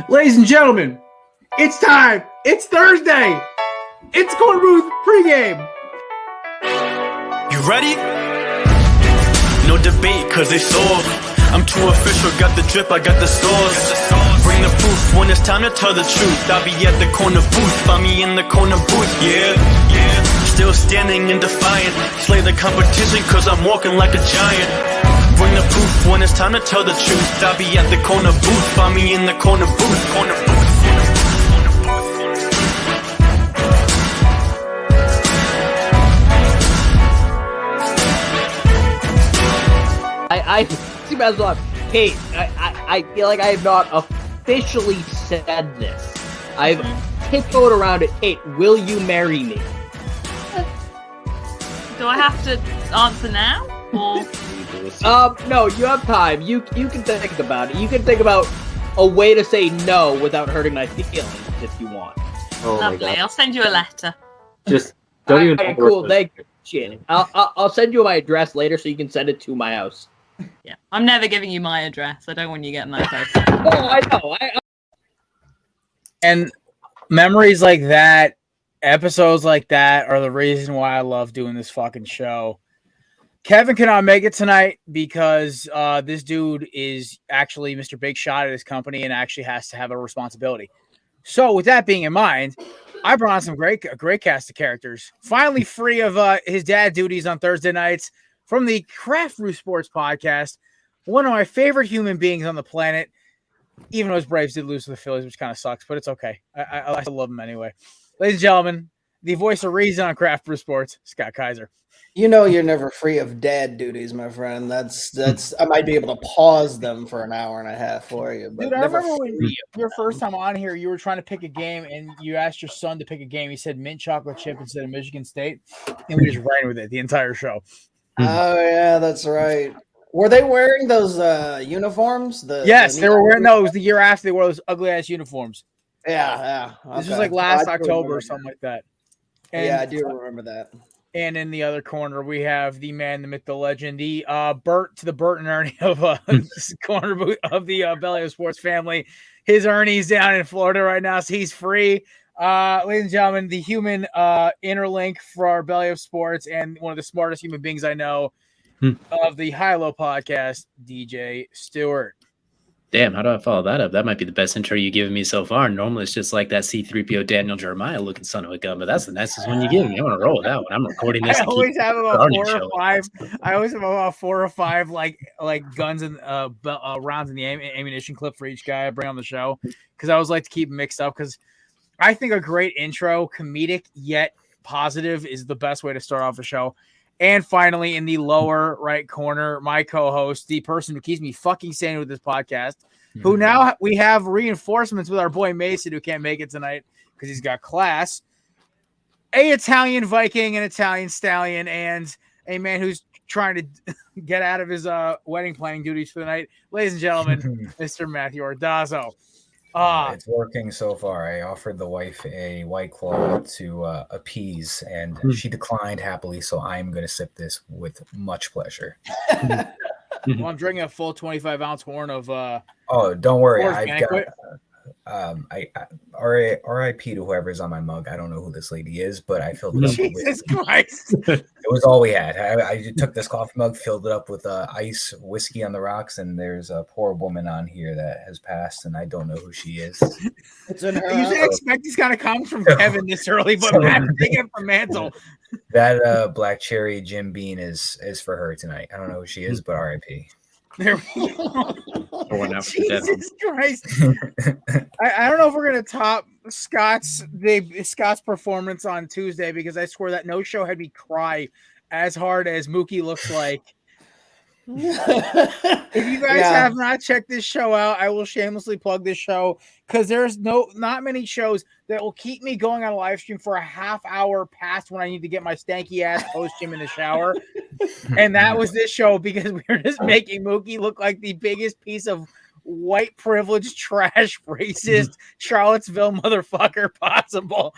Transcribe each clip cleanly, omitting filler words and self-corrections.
Ladies and gentlemen, it's time. It's Thursday. It's Korner Booth pregame. You ready? No debate, cause it's off. I'm too official, got the drip, I got the sauce. Bring the proof when it's time to tell the truth. I'll be at the corner booth, find me in the corner booth, yeah. Still standing and defiant. Slay the competition, cause I'm walking like a giant. Bring the proof when it's time to tell the truth. I'll be at the corner booth, find me in the corner booth, corner booth. I see myself. Kate, I feel like I have not officially said this. I've tiptoed around it. Kate, will you marry me? Do I have to answer now? Or No, you have time. You can think about it. You can think about a way to say no without hurting my feelings if you want. Oh lovely. I'll send you a letter. Just don't even. Okay, cool. Thank you. Shit. I'll send you my address later so you can send it to my house. Yeah, I'm never giving you my address. I don't want you getting that close. Oh, I know. And memories like that, episodes like that, are the reason why I love doing this fucking show. Kevin cannot make it tonight because this dude is actually Mr. Big Shot at his company and actually has to have a responsibility. So with that being in mind, I brought on some great cast of characters. Finally free of his dad duties on Thursday nights from the Craft Brew Sports podcast. One of my favorite human beings on the planet, even though his Braves did lose to the Phillies, which kind of sucks, but it's okay. I still love him anyway. Ladies and gentlemen, the voice of reason on Craft Brew Sports, Scott Kaiser. You know you're never free of dad duties, my friend. That's I might be able to pause them for an hour and a half for you. But Dude, I remember when your first time on here, you were trying to pick a game, and you asked your son to pick a game. He said mint chocolate chip instead of Michigan State, and we just ran with it the entire show. Oh yeah, that's right. Were they wearing those uniforms? Yes, they were wearing those the year after they wore those ugly ass uniforms. Yeah. Okay. This was like last October or something like that. And, yeah, I do remember that. And in the other corner, we have the man, the myth, the legend, the Bert to the Bert and Ernie of corner of the Belly of Sports family. His Ernie's down in Florida right now, so he's free. Ladies and gentlemen, the human interlink for our Belly of Sports and one of the smartest human beings I know of the High Low podcast, DJ Stewart. Damn, how do I follow that up? That might be the best intro you've given me so far. Normally, it's just like that C-3PO Daniel Jeremiah looking son of a gun, but that's the nicest one you give me. I want to roll with that one. I'm recording this. I always have about 4 or 5 like guns and rounds in the ammunition clip for each guy I bring on the show because I always like to keep mixed up because I think a great intro, comedic yet positive, is the best way to start off a show. And finally, in the lower right corner, my co-host, the person who keeps me fucking sane with this podcast, who now we have reinforcements with our boy Mason, who can't make it tonight because he's got class. A Italian Viking, an Italian stallion, and a man who's trying to get out of his wedding planning duties for the night. Ladies and gentlemen, Mr. Matthew Ordazzo. It's working so far. I offered the wife a White Claw to appease, and she declined happily, so I'm going to sip this with much pleasure. Well, I'm drinking a full 25-ounce horn of oh, don't worry. I've got RIP to whoever's on my mug. I don't know who this lady is, but I filled it up Jesus Christ. It was all we had. I took this coffee mug, filled it up with ice, whiskey on the rocks, and there's a poor woman on here that has passed, and I don't know who she is. It's in her I usually expect these kind of comments from Kevin this early, but Matt's taking it from Mantle. That black cherry Jim Beam is for her tonight. I don't know who she is, but RIP. There we go. Jesus Christ. I don't know if we're going to top Scott's performance on Tuesday because I swear that no show had me cry as hard as Mookie looks like. If you guys have not checked this show out, I will shamelessly plug this show because there's not many shows that will keep me going on a live stream for a half hour past when I need to get my stanky ass post gym in the shower. And that was this show because we were just making Mookie look like the biggest piece of white privilege trash racist Charlottesville motherfucker possible.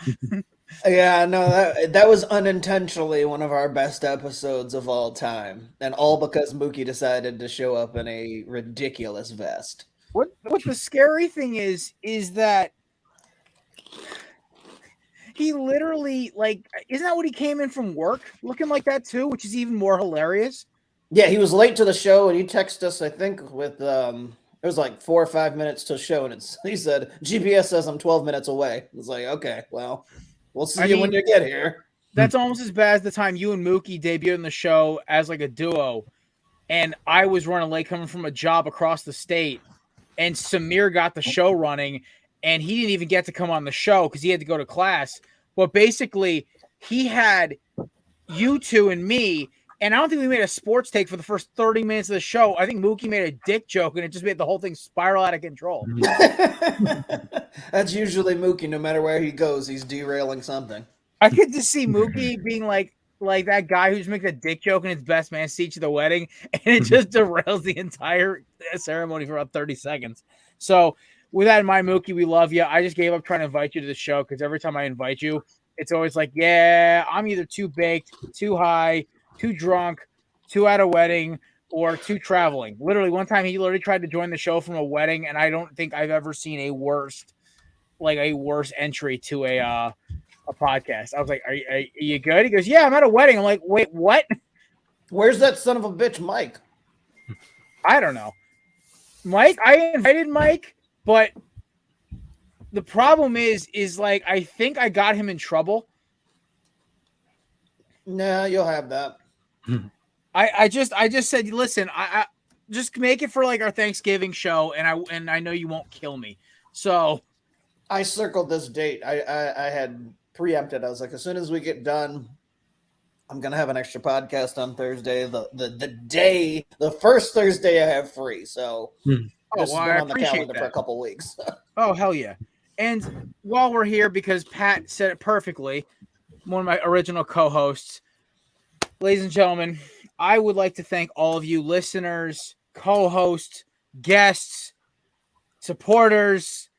Yeah, no, that was unintentionally one of our best episodes of all time, and all because Mookie decided to show up in a ridiculous vest. What what the scary thing is that he literally, like, isn't that what he came in from work looking like that too, which is even more hilarious? Yeah, he was late to the show, and he texted us, I think, with it was like 4 or 5 minutes to show, and he said, GPS says I'm 12 minutes away. It's like, okay, well, we'll see you when you get here. That's almost as bad as the time you and Mookie debuted in the show as like a duo, and I was running late coming from a job across the state, and Samir got the show running, and he didn't even get to come on the show because he had to go to class. But basically, he had you two and me, and I don't think we made a sports take for the first 30 minutes of the show. I think Mookie made a dick joke, and it just made the whole thing spiral out of control. That's usually Mookie. No matter where he goes, he's derailing something. I could just see Mookie being like that guy who's making a dick joke in his best man speech at the wedding, and it just derails the entire ceremony for about 30 seconds. So with that in mind, Mookie, we love you. I just gave up trying to invite you to the show because every time I invite you, it's always like, yeah, I'm either too baked, too high, too drunk, too at a wedding, or too traveling. Literally, one time he literally tried to join the show from a wedding, and I don't think I've ever seen a worse entry to a podcast. I was like, are you good? He goes, yeah, I'm at a wedding. I'm like, wait, what? Where's that son of a bitch, Mike? I don't know. Mike, I invited Mike, but the problem is like, I think I got him in trouble. Nah, you'll have that. I just said, listen, I just make it for like our Thanksgiving show, and I know you won't kill me. So I circled this date. I had preempted. I was like, as soon as we get done, I'm gonna have an extra podcast on Thursday. The first Thursday I have free. So this has been on the calendar for a couple weeks. Oh, hell yeah. And while we're here, because Pat said it perfectly, one of my original co-hosts, ladies and gentlemen, I would like to thank all of you listeners, co-hosts, guests, supporters,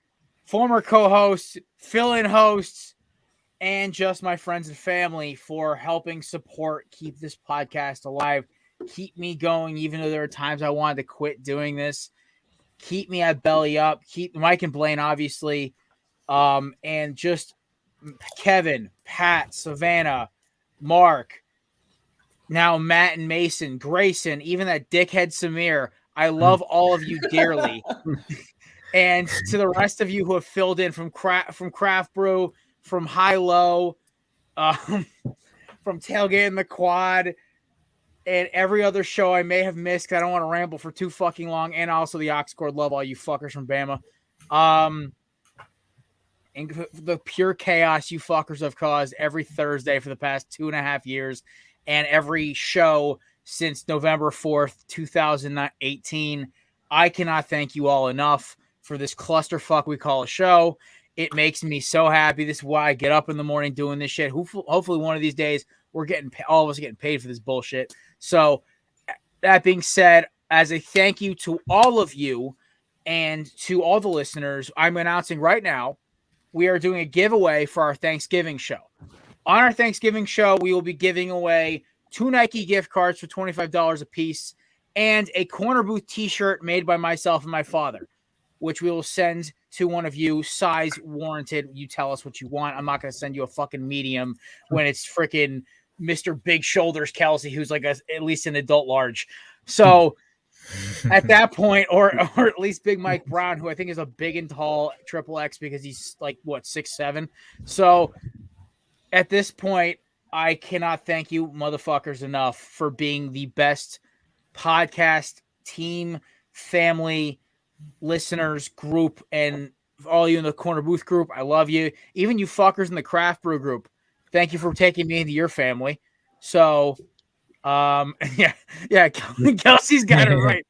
former co-hosts, fill-in hosts, and just my friends and family for helping support, keep this podcast alive, keep me going, even though there are times I wanted to quit doing this, keep me at belly up, keep Mike and Blaine, obviously, and just Kevin, Pat, Savannah, Mark, now Matt and Mason, Grayson, even that dickhead Samir. I love all of you dearly. And to the rest of you who have filled in from Craft Brew, from High Low, from Tailgating the Quad, and every other show I may have missed because I don't want to ramble for too fucking long, and also the Oxcord, love all you fuckers from Bama. And the pure chaos you fuckers have caused every Thursday for the past 2.5 years, and every show since November 4th, 2018. I cannot thank you all enough for this clusterfuck we call a show. It makes me so happy. This is why I get up in the morning doing this shit. Hopefully one of these days we're all of us getting paid for this bullshit. So that being said, as a thank you to all of you and to all the listeners, I'm announcing right now, we are doing a giveaway for our Thanksgiving show. On our Thanksgiving show, we will be giving away 2 Nike gift cards for $25 a piece and a Corner Booth t-shirt made by myself and my father, which we will send to one of you, size warranted. You tell us what you want. I'm not going to send you a fucking medium when it's freaking Mr. Big Shoulders Kelsey, who's like at least an adult large. So at that point, or at least Big Mike Brown, who I think is a big and tall XXX because he's like, what, 6'7". So at this point, I cannot thank you motherfuckers enough for being the best podcast team, family, listeners group, and all you in the Corner Booth group. I love you. Even you fuckers in the Craft Brew group. Thank you for taking me into your family. So, yeah, Kelsey's got it right.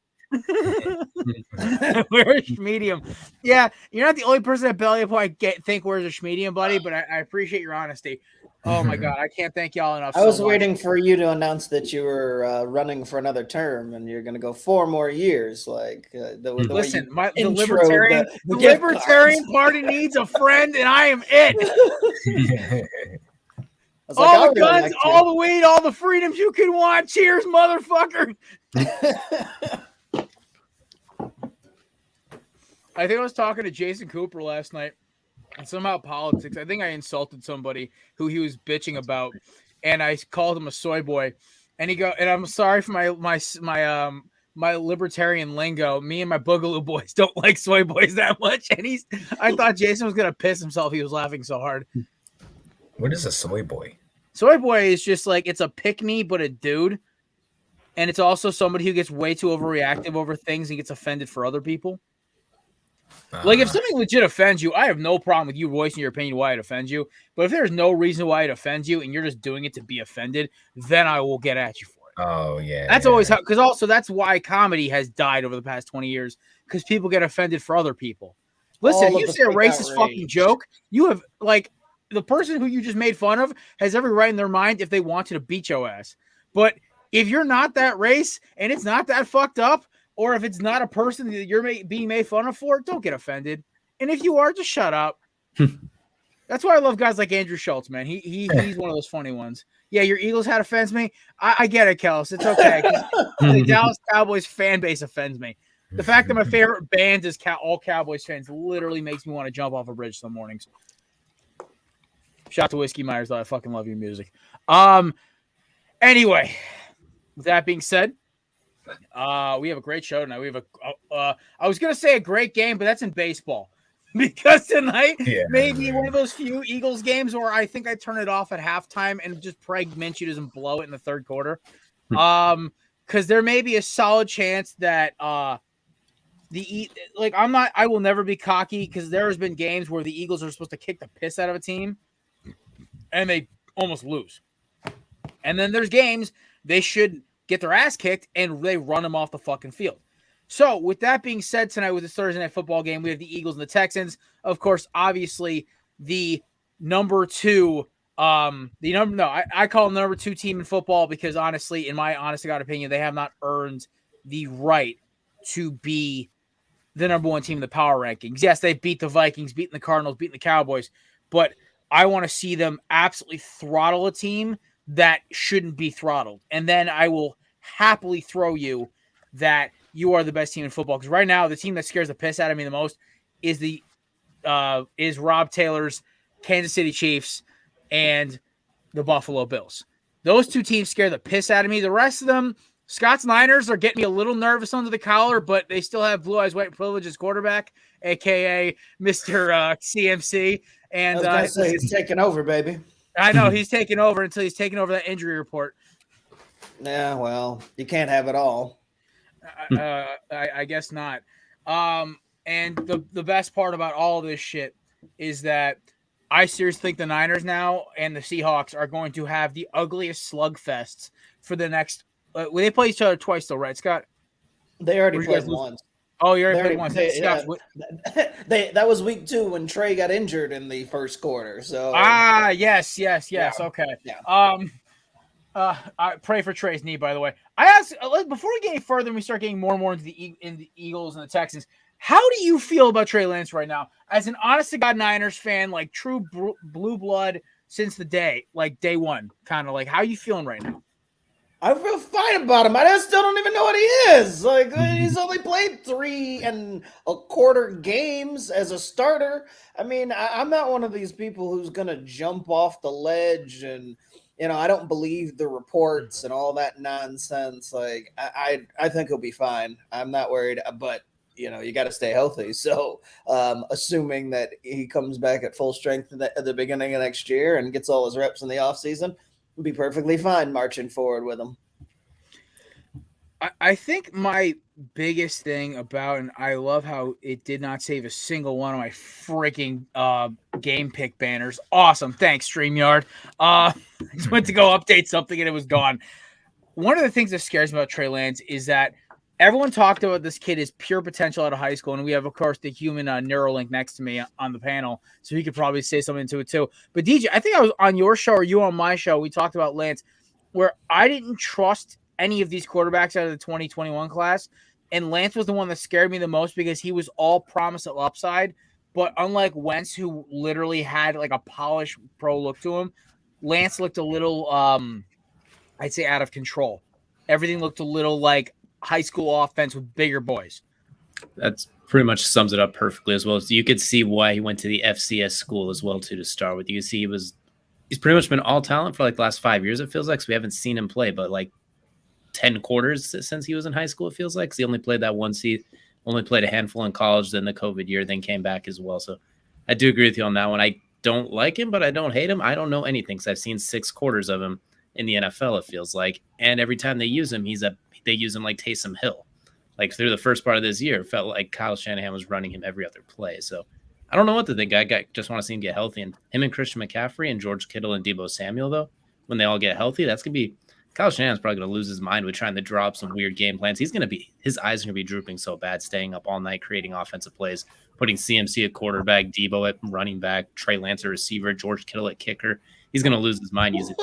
We're a medium. Yeah, you're not the only person at Belly Up who I think wears a medium, buddy, but I appreciate your honesty. Oh my God, I can't thank y'all enough. I was waiting for you to announce that you were running for another term and you're going to go 4 more years. Like listen, the Libertarian Party needs a friend, and I am it. All the guns, all the weed, all the freedoms you can want. Cheers, motherfucker. I think I was talking to Jason Cooper last night, and somehow politics. I think I insulted somebody who he was bitching about, and I called him a soy boy. And and I'm sorry for my libertarian lingo. Me and my Boogaloo boys don't like soy boys that much. And I thought Jason was gonna piss himself. He was laughing so hard. What is a soy boy? Soy boy is just like it's a pick me, but a dude. And it's also somebody who gets way too overreactive over things and gets offended for other people. Like if something legit offends you, I have no problem with you voicing your opinion why it offends you. But if there's no reason why it offends you and you're just doing it to be offended, then I will get at you for it. Oh yeah, that's always how. Because also that's why comedy has died over the past 20 years because people get offended for other people. Listen, you say a racist fucking joke, you have like the person who you just made fun of has every right in their mind if they wanted to beat your ass. But if you're not that race and it's not that fucked up, or if it's not a person that you're being made fun of for, don't get offended. And if you are, just shut up. That's why I love guys like Andrew Schultz, man. He's one of those funny ones. Yeah, your Eagles hat offends me. I get it, Kels. It's okay. The Dallas Cowboys fan base offends me. The fact that my favorite band is all Cowboys fans literally makes me want to jump off a bridge some mornings. Shout out to Whiskey Myers, though. I fucking love your music. Anyway, with that being said, we have a great show tonight. We have I was gonna say a great game, but that's in baseball because tonight maybe one of those few Eagles games where I think I turn it off at halftime and just pray Minshew doesn't blow it in the third quarter. Because there may be a solid chance that I will never be cocky because there has been games where the Eagles are supposed to kick the piss out of a team and they almost lose, and then there's games they should get their ass kicked, and they run them off the fucking field. So, with that being said, tonight with this Thursday night football game, we have the Eagles and the Texans. Of course, obviously, the number two, I call them the number 2 team in football because, honestly, in my honest to God opinion, they have not earned the right to be the number 1 team in the power rankings. Yes, they beat the Vikings, beaten the Cardinals, beaten the Cowboys, but I want to see them absolutely throttle a team that shouldn't be throttled. And then I will happily throw you that you are the best team in football. Because right now, the team that scares the piss out of me the most is Rob Taylor's Kansas City Chiefs and the Buffalo Bills. Those 2 teams scare the piss out of me. The rest of them, Scott's Niners are getting me a little nervous under the collar, but they still have Blue Eyes White Privilege as quarterback, a.k.a. Mr. CMC. And I was going to say, he's taking over, baby. I know he's taking over until he's taking over that injury report. Yeah, well, you can't have it all. I guess not. And the best part about all of this shit is that I seriously think the Niners now and the Seahawks are going to have the ugliest slugfests for the next. They play each other twice, though, right, Scott? They already played once. Oh, you already played once. That was week 2 when Trey got injured in the first quarter. So yes. Yeah. Okay. Yeah. I pray for Trey's knee, by the way. I asked before we get any further and we start getting more and more into the Eagles and the Texans. How do you feel about Trey Lance right now? As an honest to God Niners fan, like true blue blood since the day, like day one, kind of like how you feeling right now? I feel fine about him. I still don't even know what he is. Like he's only played 3 1/4 games as a starter. I mean, I'm not one of these people who's gonna jump off the ledge and I don't believe the reports and all that nonsense. Like I think he'll be fine. I'm not worried, but you got to stay healthy. So assuming that he comes back at full strength at the beginning of next year and gets all his reps in the offseason, we'll be perfectly fine marching forward with him. I think my biggest thing about, and I love how it did not save a single one of my freaking game pick banners. Awesome. Thanks, StreamYard. I just went to go update something and it was gone. One of the things that scares me about Trey Lance is that everyone talked about this kid as pure potential out of high school. And we have, of course, the human Neuralink next to me on the panel. So he could probably say something to it too. But DJ, I think I was on your show or you on my show. We talked about Lance where I didn't trust any of these quarterbacks out of the 2021 class. And Lance was the one that scared me the most because he was all promise of upside. But unlike Wentz, who literally had like a polished pro look to him, Lance looked a little, I'd say, out of control. Everything looked a little like high school offense with bigger boys. That's pretty much sums it up perfectly as well. So you could see why he went to the FCS school as well too to start with. You can see he's pretty much been all talent for like the last 5 years. It feels like, so we haven't seen him play, but like 10 quarters since he was in high school. It feels like, 'cause he only played that one season, only played a handful in college, then the COVID year, then came back as well. So I do agree with you on that one. I don't like him, but I don't hate him. I don't know anything because I've seen 6 quarters of him in the NFL. It feels like, and every time they use him, they use him like Taysom Hill. Like through the first part of this year, it felt like Kyle Shanahan was running him every other play. So I don't know what to think. I just want to see him get healthy. And him and Christian McCaffrey and George Kittle and Deebo Samuel, though, when they all get healthy, that's going to be – Kyle Shanahan's probably going to lose his mind with trying to draw up some weird game plans. His eyes are going to be drooping so bad, staying up all night, creating offensive plays, putting CMC at quarterback, Deebo at running back, Trey Lance at receiver, George Kittle at kicker. He's going to lose his mind using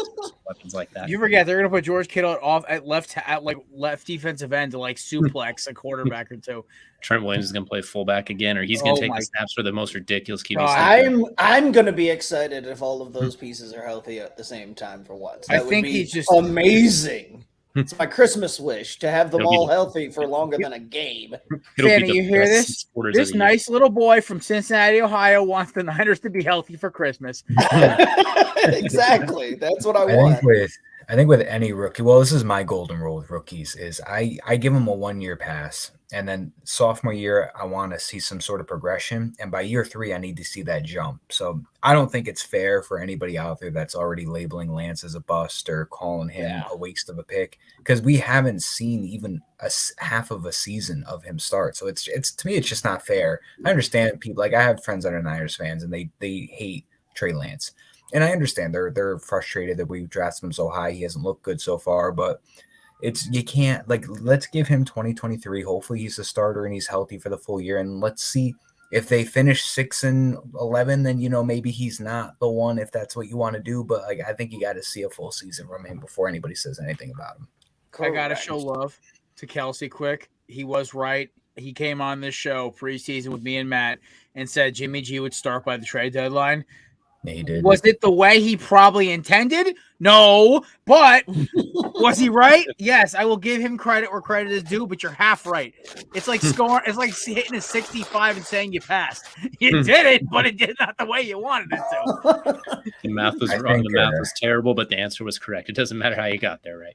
weapons like that. You forget they're going to put George Kittle at left defensive end to like suplex a quarterback or two. Trent Williams is going to play fullback again, or he's going to take the snaps for the most ridiculous QB. I'm going to be excited if all of those pieces are healthy at the same time for once. That would be he's just amazing. It's my Christmas wish to have them all healthy for longer than a game. Fanny, you hear this? This nice little boy from Cincinnati, Ohio wants the Niners to be healthy for Christmas. Exactly. That's what I want. I think with any rookie, well, this is my golden rule with rookies, is I give them a 1-year pass. And then sophomore year, I want to see some sort of progression. And by year 3, I need to see that jump. So I don't think it's fair for anybody out there that's already labeling Lance as a bust or calling him a waste of a pick, because we haven't seen even half of a season of him start. So it's to me, it's just not fair. I understand people, like I have friends that are Niners fans and they hate Trey Lance. And I understand they're frustrated that we drafted him so high. He hasn't looked good so far, but you can't, like, let's give him 2023. Hopefully he's a starter and he's healthy for the full year. And let's see if they finish 6-11, then, maybe he's not the one if that's what you want to do. But like, I think you got to see a full season from him before anybody says anything about him. Correct. I got to show love to Kelsey quick. He was right. He came on this show preseason with me and Matt and said Jimmy G would start by the trade deadline. Yeah, he did. Was it the way he probably intended? No, but was he right? Yes, I will give him credit where credit is due, but you're half right. It's like scoring. It's like hitting a 65 and saying you passed. You did it, but it did not the way you wanted it to. The math was wrong. The math was terrible, but the answer was correct. It doesn't matter how you got there, right?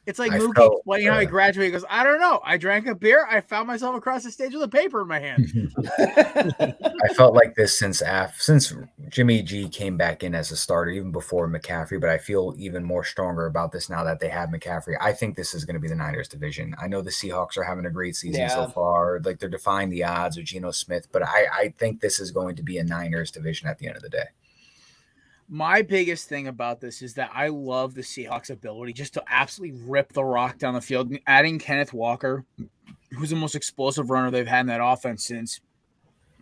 It's like Mookie explaining how he graduated. He goes, I don't know. I drank a beer. I found myself across the stage with a paper in my hand. I felt like this since Jimmy G came back in as a starter, even before McCaffrey, but I feel even more stronger about this now that they have McCaffrey. I think this is going to be the Niners division. I know the Seahawks are having a great season so far. Like, they're defying the odds with Geno Smith, but I think this is going to be a Niners division at the end of the day. My biggest thing about this is that I love the Seahawks' ability just to absolutely rip the rock down the field. Adding Kenneth Walker, who's the most explosive runner they've had in that offense since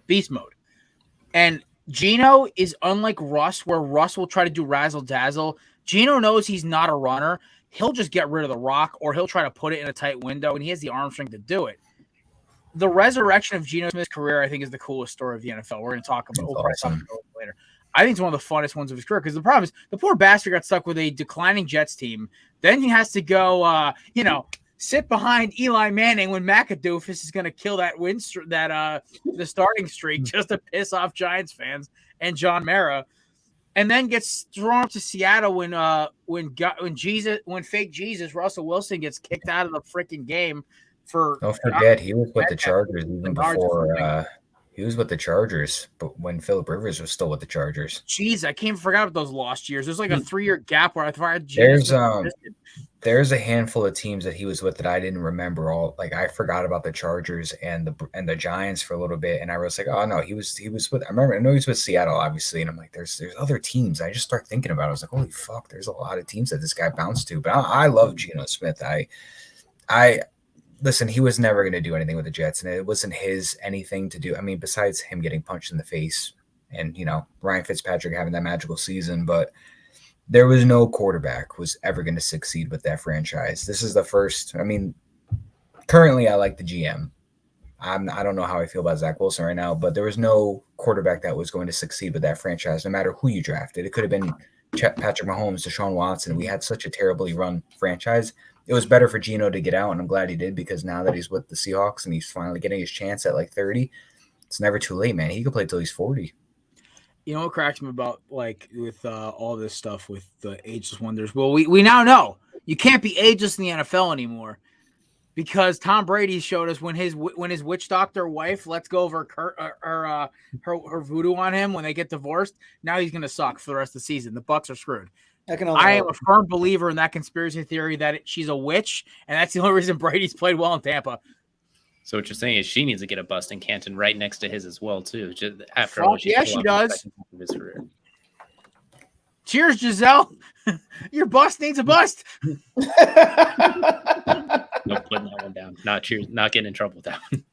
beast mode. And Geno is unlike Russ, where Russ will try to do razzle-dazzle. Geno knows he's not a runner. He'll just get rid of the rock, or he'll try to put it in a tight window, and he has the arm strength to do it. The resurrection of Geno Smith's career, I think, is the coolest story of the NFL. We're going to talk about it later. I think it's one of the funnest ones of his career, because the problem is the poor bastard got stuck with a declining Jets team. Then he has to go, sit behind Eli Manning when McAdoofus is going to kill that the starting streak just to piss off Giants fans and John Mara, and then gets thrown up to Seattle when fake Jesus Russell Wilson gets kicked out of the freaking game for. Don't forget, he was with the Chargers even before. He was with the Chargers, but when Phillip Rivers was still with the Chargers. Jeez, I can't forget about those lost years. There's like a 3-year gap where I thought there's a handful of teams that he was with that I didn't remember all. Like, I forgot about the Chargers and the Giants for a little bit, and I was like, oh no, he was with. I know he was with Seattle, obviously, and I'm like, there's other teams. I just start thinking about it. I was like, holy fuck, there's a lot of teams that this guy bounced to. But I love Geno Smith. Listen, he was never going to do anything with the Jets, and it wasn't his anything to do. I mean, besides him getting punched in the face and, Ryan Fitzpatrick having that magical season, but there was no quarterback was ever going to succeed with that franchise. This is the first. I mean, currently I like the GM. I don't know how I feel about Zach Wilson right now, but there was no quarterback that was going to succeed with that franchise, no matter who you drafted. It could have been Patrick Mahomes, Deshaun Watson. We had such a terribly run franchise. it was better for Geno to get out, and I'm glad he did because now that he's with the Seahawks and he's finally getting his chance at like 30, it's never too late, man. He could play till he's 40. You know what cracks me about like with all this stuff with the ageless wonders? Well, we now know you can't be ageless in the NFL anymore because Tom Brady showed us when his witch doctor wife lets go of her voodoo on him when they get divorced. Now he's gonna suck for the rest of the season. The Bucks are screwed. I am a firm believer in that conspiracy theory that she's a witch, and that's the only reason Brady's played well in Tampa. So what you're saying is she needs to get a bust in Canton right next to his as well, too. Just after Fuck, yeah, she does. Of his career. Cheers, Giselle. Your bust needs a bust. No putting that one down. Not cheers. Not getting in trouble with that one.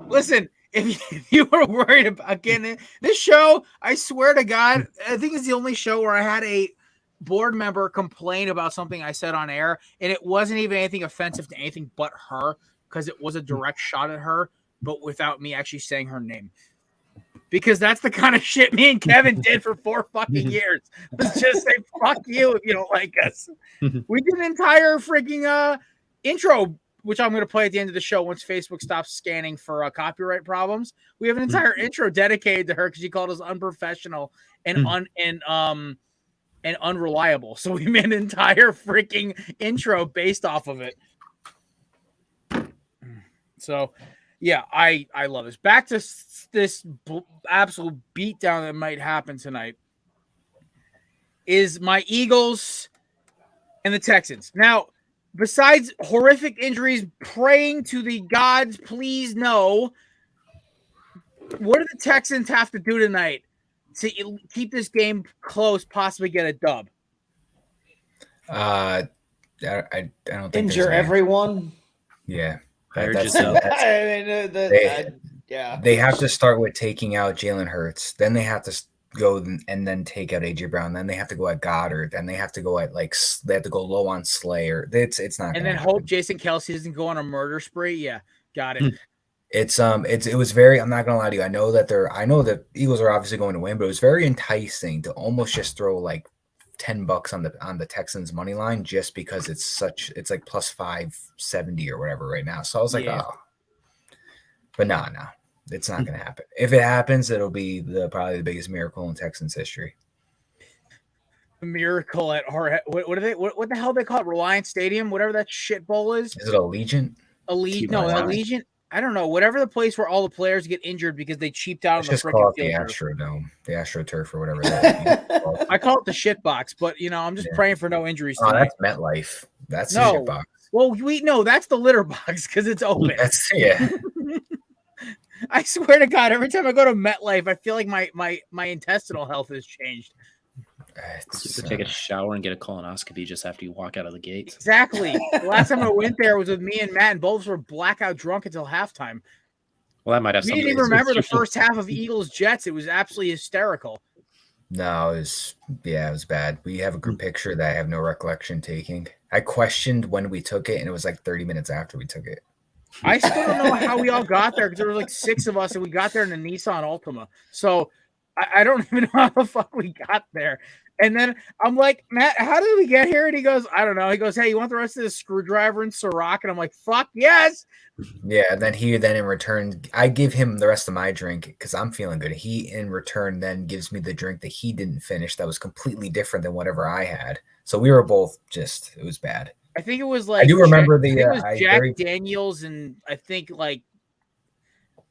Listen, if you were worried about getting it, this show, I swear to God, I think it's the only show where I had a board member complain about something I said on air, and it wasn't even anything offensive to anything but her, because it was a direct shot at her, but without me actually saying her name. Because that's the kind of shit me and Kevin did for 4 fucking years. Let's just say fuck you if you don't like us. We did an entire freaking intro, which I'm going to play at the end of the show once Facebook stops scanning for copyright problems. We have an entire intro dedicated to her because she called us unprofessional and unreliable. So we made an entire freaking intro based off of it. So, yeah, I love this. Back to this absolute beatdown that might happen tonight is my Eagles and the Texans. Now, besides horrific injuries, praying to the gods, please no, what do the Texans have to do tonight to keep this game close, possibly get a dub? I don't think injure everyone. Yeah. They have to start with taking out Jalen Hurts. Then they have to go and then take out AJ Brown. Then they have to go at Goddard. Then they have to go at they have to go low on Slayer. It's not. And then hope Jason Kelce doesn't go on a murder spree. Yeah, got it. It was very. I'm not gonna lie to you. I know that Eagles are obviously going to win, but it was very enticing to almost just throw like $10 on the Texans money line just because it's like plus 570 or whatever right now. So I was like, oh, but no, it's not going to happen. If it happens, it'll be probably the biggest miracle in Texans history. Miracle at what the hell they call it? Reliance Stadium, whatever that shit bowl is. Is it Allegiant? Allegiant. I don't know. Whatever the place where all the players get injured because they cheaped out on the freaking field. The Astrodome, the AstroTurf, or whatever that is. I call it the shit box, but I'm just praying for no injuries tonight. That's MetLife. That's the shit box. Well, that's the litter box because it's open. I swear to God, every time I go to MetLife, I feel like my intestinal health has changed. You could take a shower and get a colonoscopy just after you walk out of the gates. Exactly. The last time I went there was with me and Matt, and both were blackout drunk until halftime. Well, that might have something. We didn't even remember the first half of Eagles Jets. It was absolutely hysterical. No, it was bad. We have a group picture that I have no recollection taking. I questioned when we took it, and it was like 30 minutes after we took it. I still don't know how we all got there because there were like 6 of us, and we got there in a Nissan Altima. So I don't even know how the fuck we got there. And then I'm like, Matt, how did we get here? And he goes, I don't know. He goes, hey, you want the rest of this screwdriver and Ciroc? And I'm like, fuck yes. Yeah. And then in return, I give him the rest of my drink because I'm feeling good. He in return then gives me the drink that he didn't finish that was completely different than whatever I had. So we were both it was bad. I think it was like, I do remember Jack Daniels, and I think like,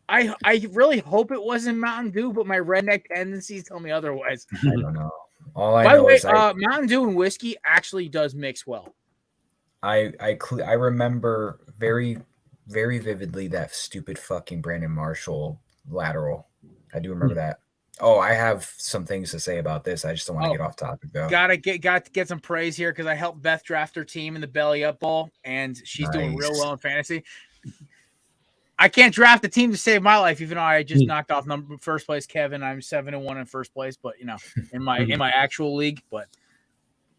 I really hope it wasn't Mountain Dew, but my redneck tendencies tell me otherwise. I don't know. All I By the know way, is Mountain Dew and whiskey actually does mix well. I remember very, very vividly that stupid fucking Brandon Marshall lateral. I do remember that. Oh, I have some things to say about this. I just don't want to get off topic though. Got to get some praise here because I helped Beth draft her team in the Belly Up Bowl, and she's doing real well in fantasy. I can't draft a team to save my life, even though I just knocked off first place Kevin. I'm 7-1 in first place, but in my actual league. But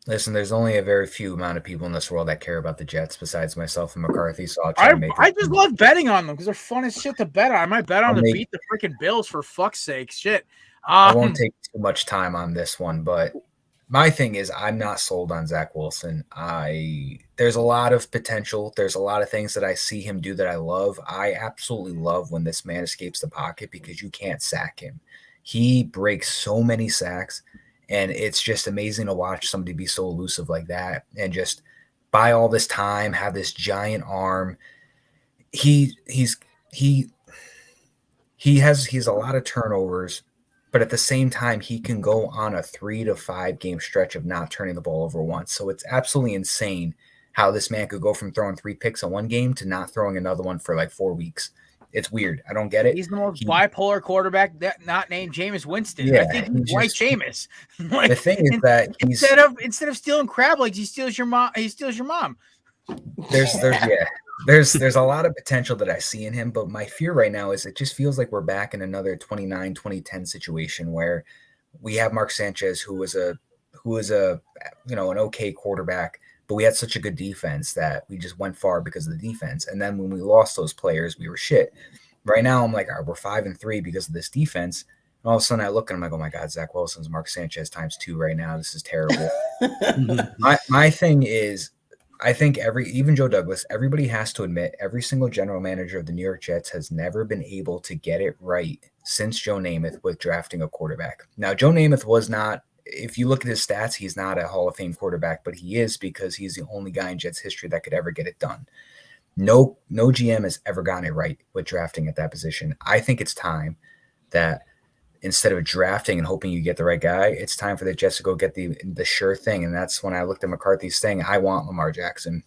listen, there's only a very few amount of people in this world that care about the Jets besides myself and McCarthy. So I'll try to make it. I just love betting on them because they're fun as shit to bet on. I might bet on them to beat the freaking Bills for fuck's sake. Shit. I won't take too much time on this one, but my thing is I'm not sold on Zach Wilson. There's a lot of potential. There's a lot of things that I see him do that I love. I absolutely love when this man escapes the pocket because you can't sack him. He breaks so many sacks, and it's just amazing to watch somebody be so elusive like that and just buy all this time, have this giant arm. He has a lot of turnovers, but at the same time, he can go on a 3 to 5 game stretch of not turning the ball over once. So it's absolutely insane how this man could go from throwing 3 picks in one game to not throwing another one for like 4 weeks. It's weird. I don't get it. He's the most bipolar quarterback that not named Jameis Winston. Yeah, I think he's white Jameis. The thing is that instead of stealing crab legs, he steals your mom. He steals your mom. There's a lot of potential that I see in him, but my fear right now is it just feels like we're back in another 2010 situation where we have Mark Sanchez, who was a an okay quarterback, but we had such a good defense that we just went far because of the defense. And then when we lost those players, we were shit. Right now, I'm like, all right, we're 5-3 because of this defense. And all of a sudden, I look and I'm like, oh my God, Zach Wilson's Mark Sanchez ×2 right now. This is terrible. My thing is, I think even Joe Douglas, everybody has to admit, every single general manager of the New York Jets has never been able to get it right since Joe Namath with drafting a quarterback. Now, Joe Namath was not, if you look at his stats, he's not a Hall of Fame quarterback, but he is because he's the only guy in Jets history that could ever get it done. No GM has ever gotten it right with drafting at that position. I think it's time that instead of drafting and hoping you get the right guy, it's time for the Jets to go get the sure thing. And that's when I looked at McCarthy's thing. I want Lamar Jackson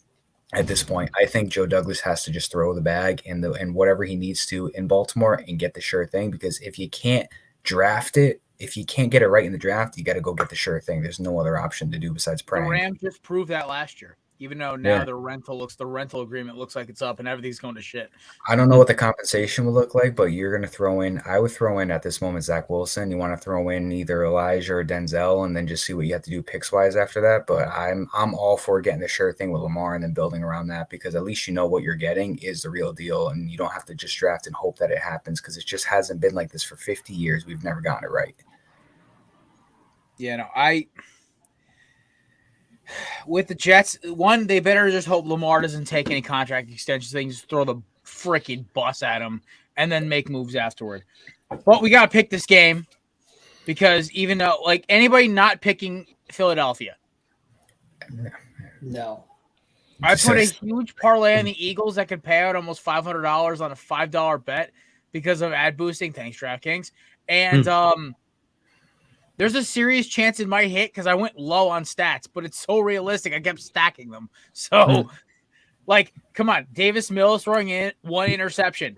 at this point. I think Joe Douglas has to just throw the bag and whatever he needs to in Baltimore and get the sure thing, because if you can't draft it, if you can't get it right in the draft, you got to go get the sure thing. There's no other option to do besides praying. The Rams just proved that last year. Even though now the rental agreement looks like it's up and everything's going to shit. I don't know what the compensation would look like, but you're going to throw in. I would throw in at this moment Zach Wilson. You want to throw in either Elijah or Denzel, and then just see what you have to do picks wise after that. But I'm all for getting the sure thing with Lamar and then building around that, because at least you know what you're getting is the real deal, and you don't have to just draft and hope that it happens, because it just hasn't been like this for 50 years. We've never gotten it right. Yeah, no, with the Jets, one, they better just hope Lamar doesn't take any contract extensions. They can just throw the freaking bus at him and then make moves afterward. But we got to pick this game because even though, like, anybody not picking Philadelphia. No. I put a huge parlay on the Eagles that could pay out almost $500 on a $5 bet because of ad boosting. Thanks, DraftKings. And, there's a serious chance it might hit because I went low on stats, but it's so realistic. I kept stacking them. So, like, come on. Davis Mills throwing in 1 interception.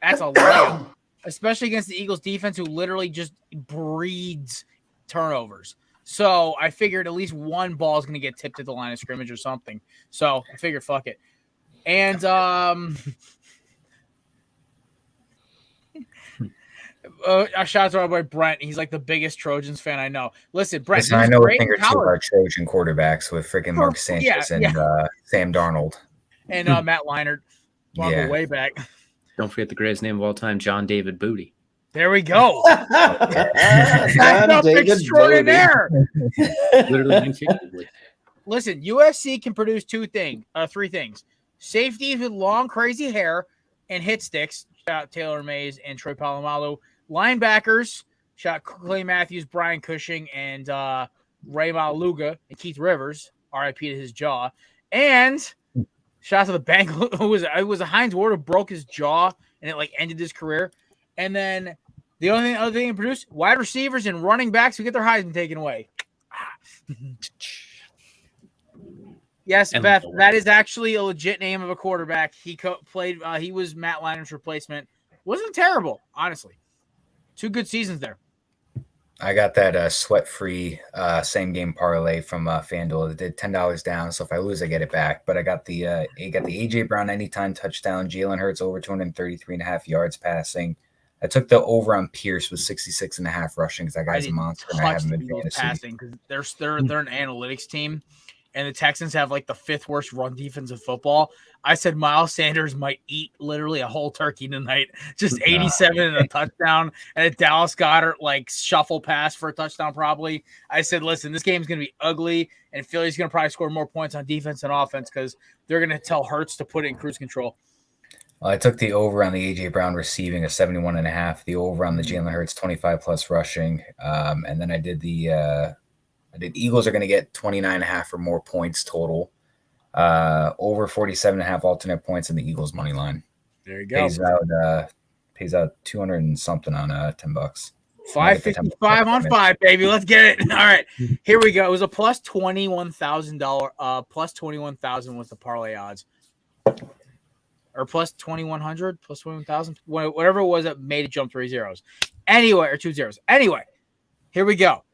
That's a layup, especially against the Eagles defense, who literally just breeds turnovers. So I figured at least one ball is going to get tipped at the line of scrimmage or something. So I figured, fuck it. And a shout out to our boy Brent. He's like the biggest Trojans fan I know. Listen, Brent, I know a thing or two about Trojan quarterbacks with freaking Mark Sanchez and Sam Darnold. And Matt Leinart. Way back. Don't forget the greatest name of all time, John David Booty. There we go. John David extraordinaire. Literally and figuratively. Listen, UFC can produce 3 things. Safeties with long, crazy hair and hit sticks. Shout out Taylor Mays and Troy Polamalu. Linebackers, shout out Clay Matthews, Brian Cushing, and Ray Maluga and Keith Rivers, RIP to his jaw. And shout out to the Bengals, it was a Heinz Ward who broke his jaw and it like ended his career. And then the other thing to produce, wide receivers and running backs who get their Heisman taken away. Yes, and Beth, that is actually a legit name of a quarterback. He played. He was Matt Leinert's replacement. Wasn't terrible, honestly. 2 good seasons there. I got that sweat-free same-game parlay from FanDuel. It did $10 down, so if I lose, I get it back. But I got the A.J. Brown anytime touchdown, Jalen Hurts over 233.5 yards passing. I took the over on Pierce with 66.5 rushing because that guy's a monster, and I haven't been passing because they're an analytics team. and the Texans have like the 5th worst run defense in football, I said Miles Sanders might eat literally a whole turkey tonight. Just 87 and a touchdown, and a Dallas Goedert like shuffle pass for a touchdown probably. I said, listen, this game's going to be ugly, and Philly's going to probably score more points on defense and offense because they're going to tell Hurts to put it in cruise control. Well, I took the over on the A.J. Brown receiving of 71.5, the over on the Jalen Hurts 25-plus rushing, and then I did Eagles are going to get 29.5 or more points total, over 47.5 alternate points in the Eagles money line. There you go. Pays out 200 and something on $10. 555 on 5, baby. Let's get it. All right, here we go. It was a plus $21,000. Plus 21,000 was the parlay odds. Or plus 2,100, plus 21,000, whatever it was that made it jump 3 zeros. Anyway, or 2 zeros. Anyway, here we go.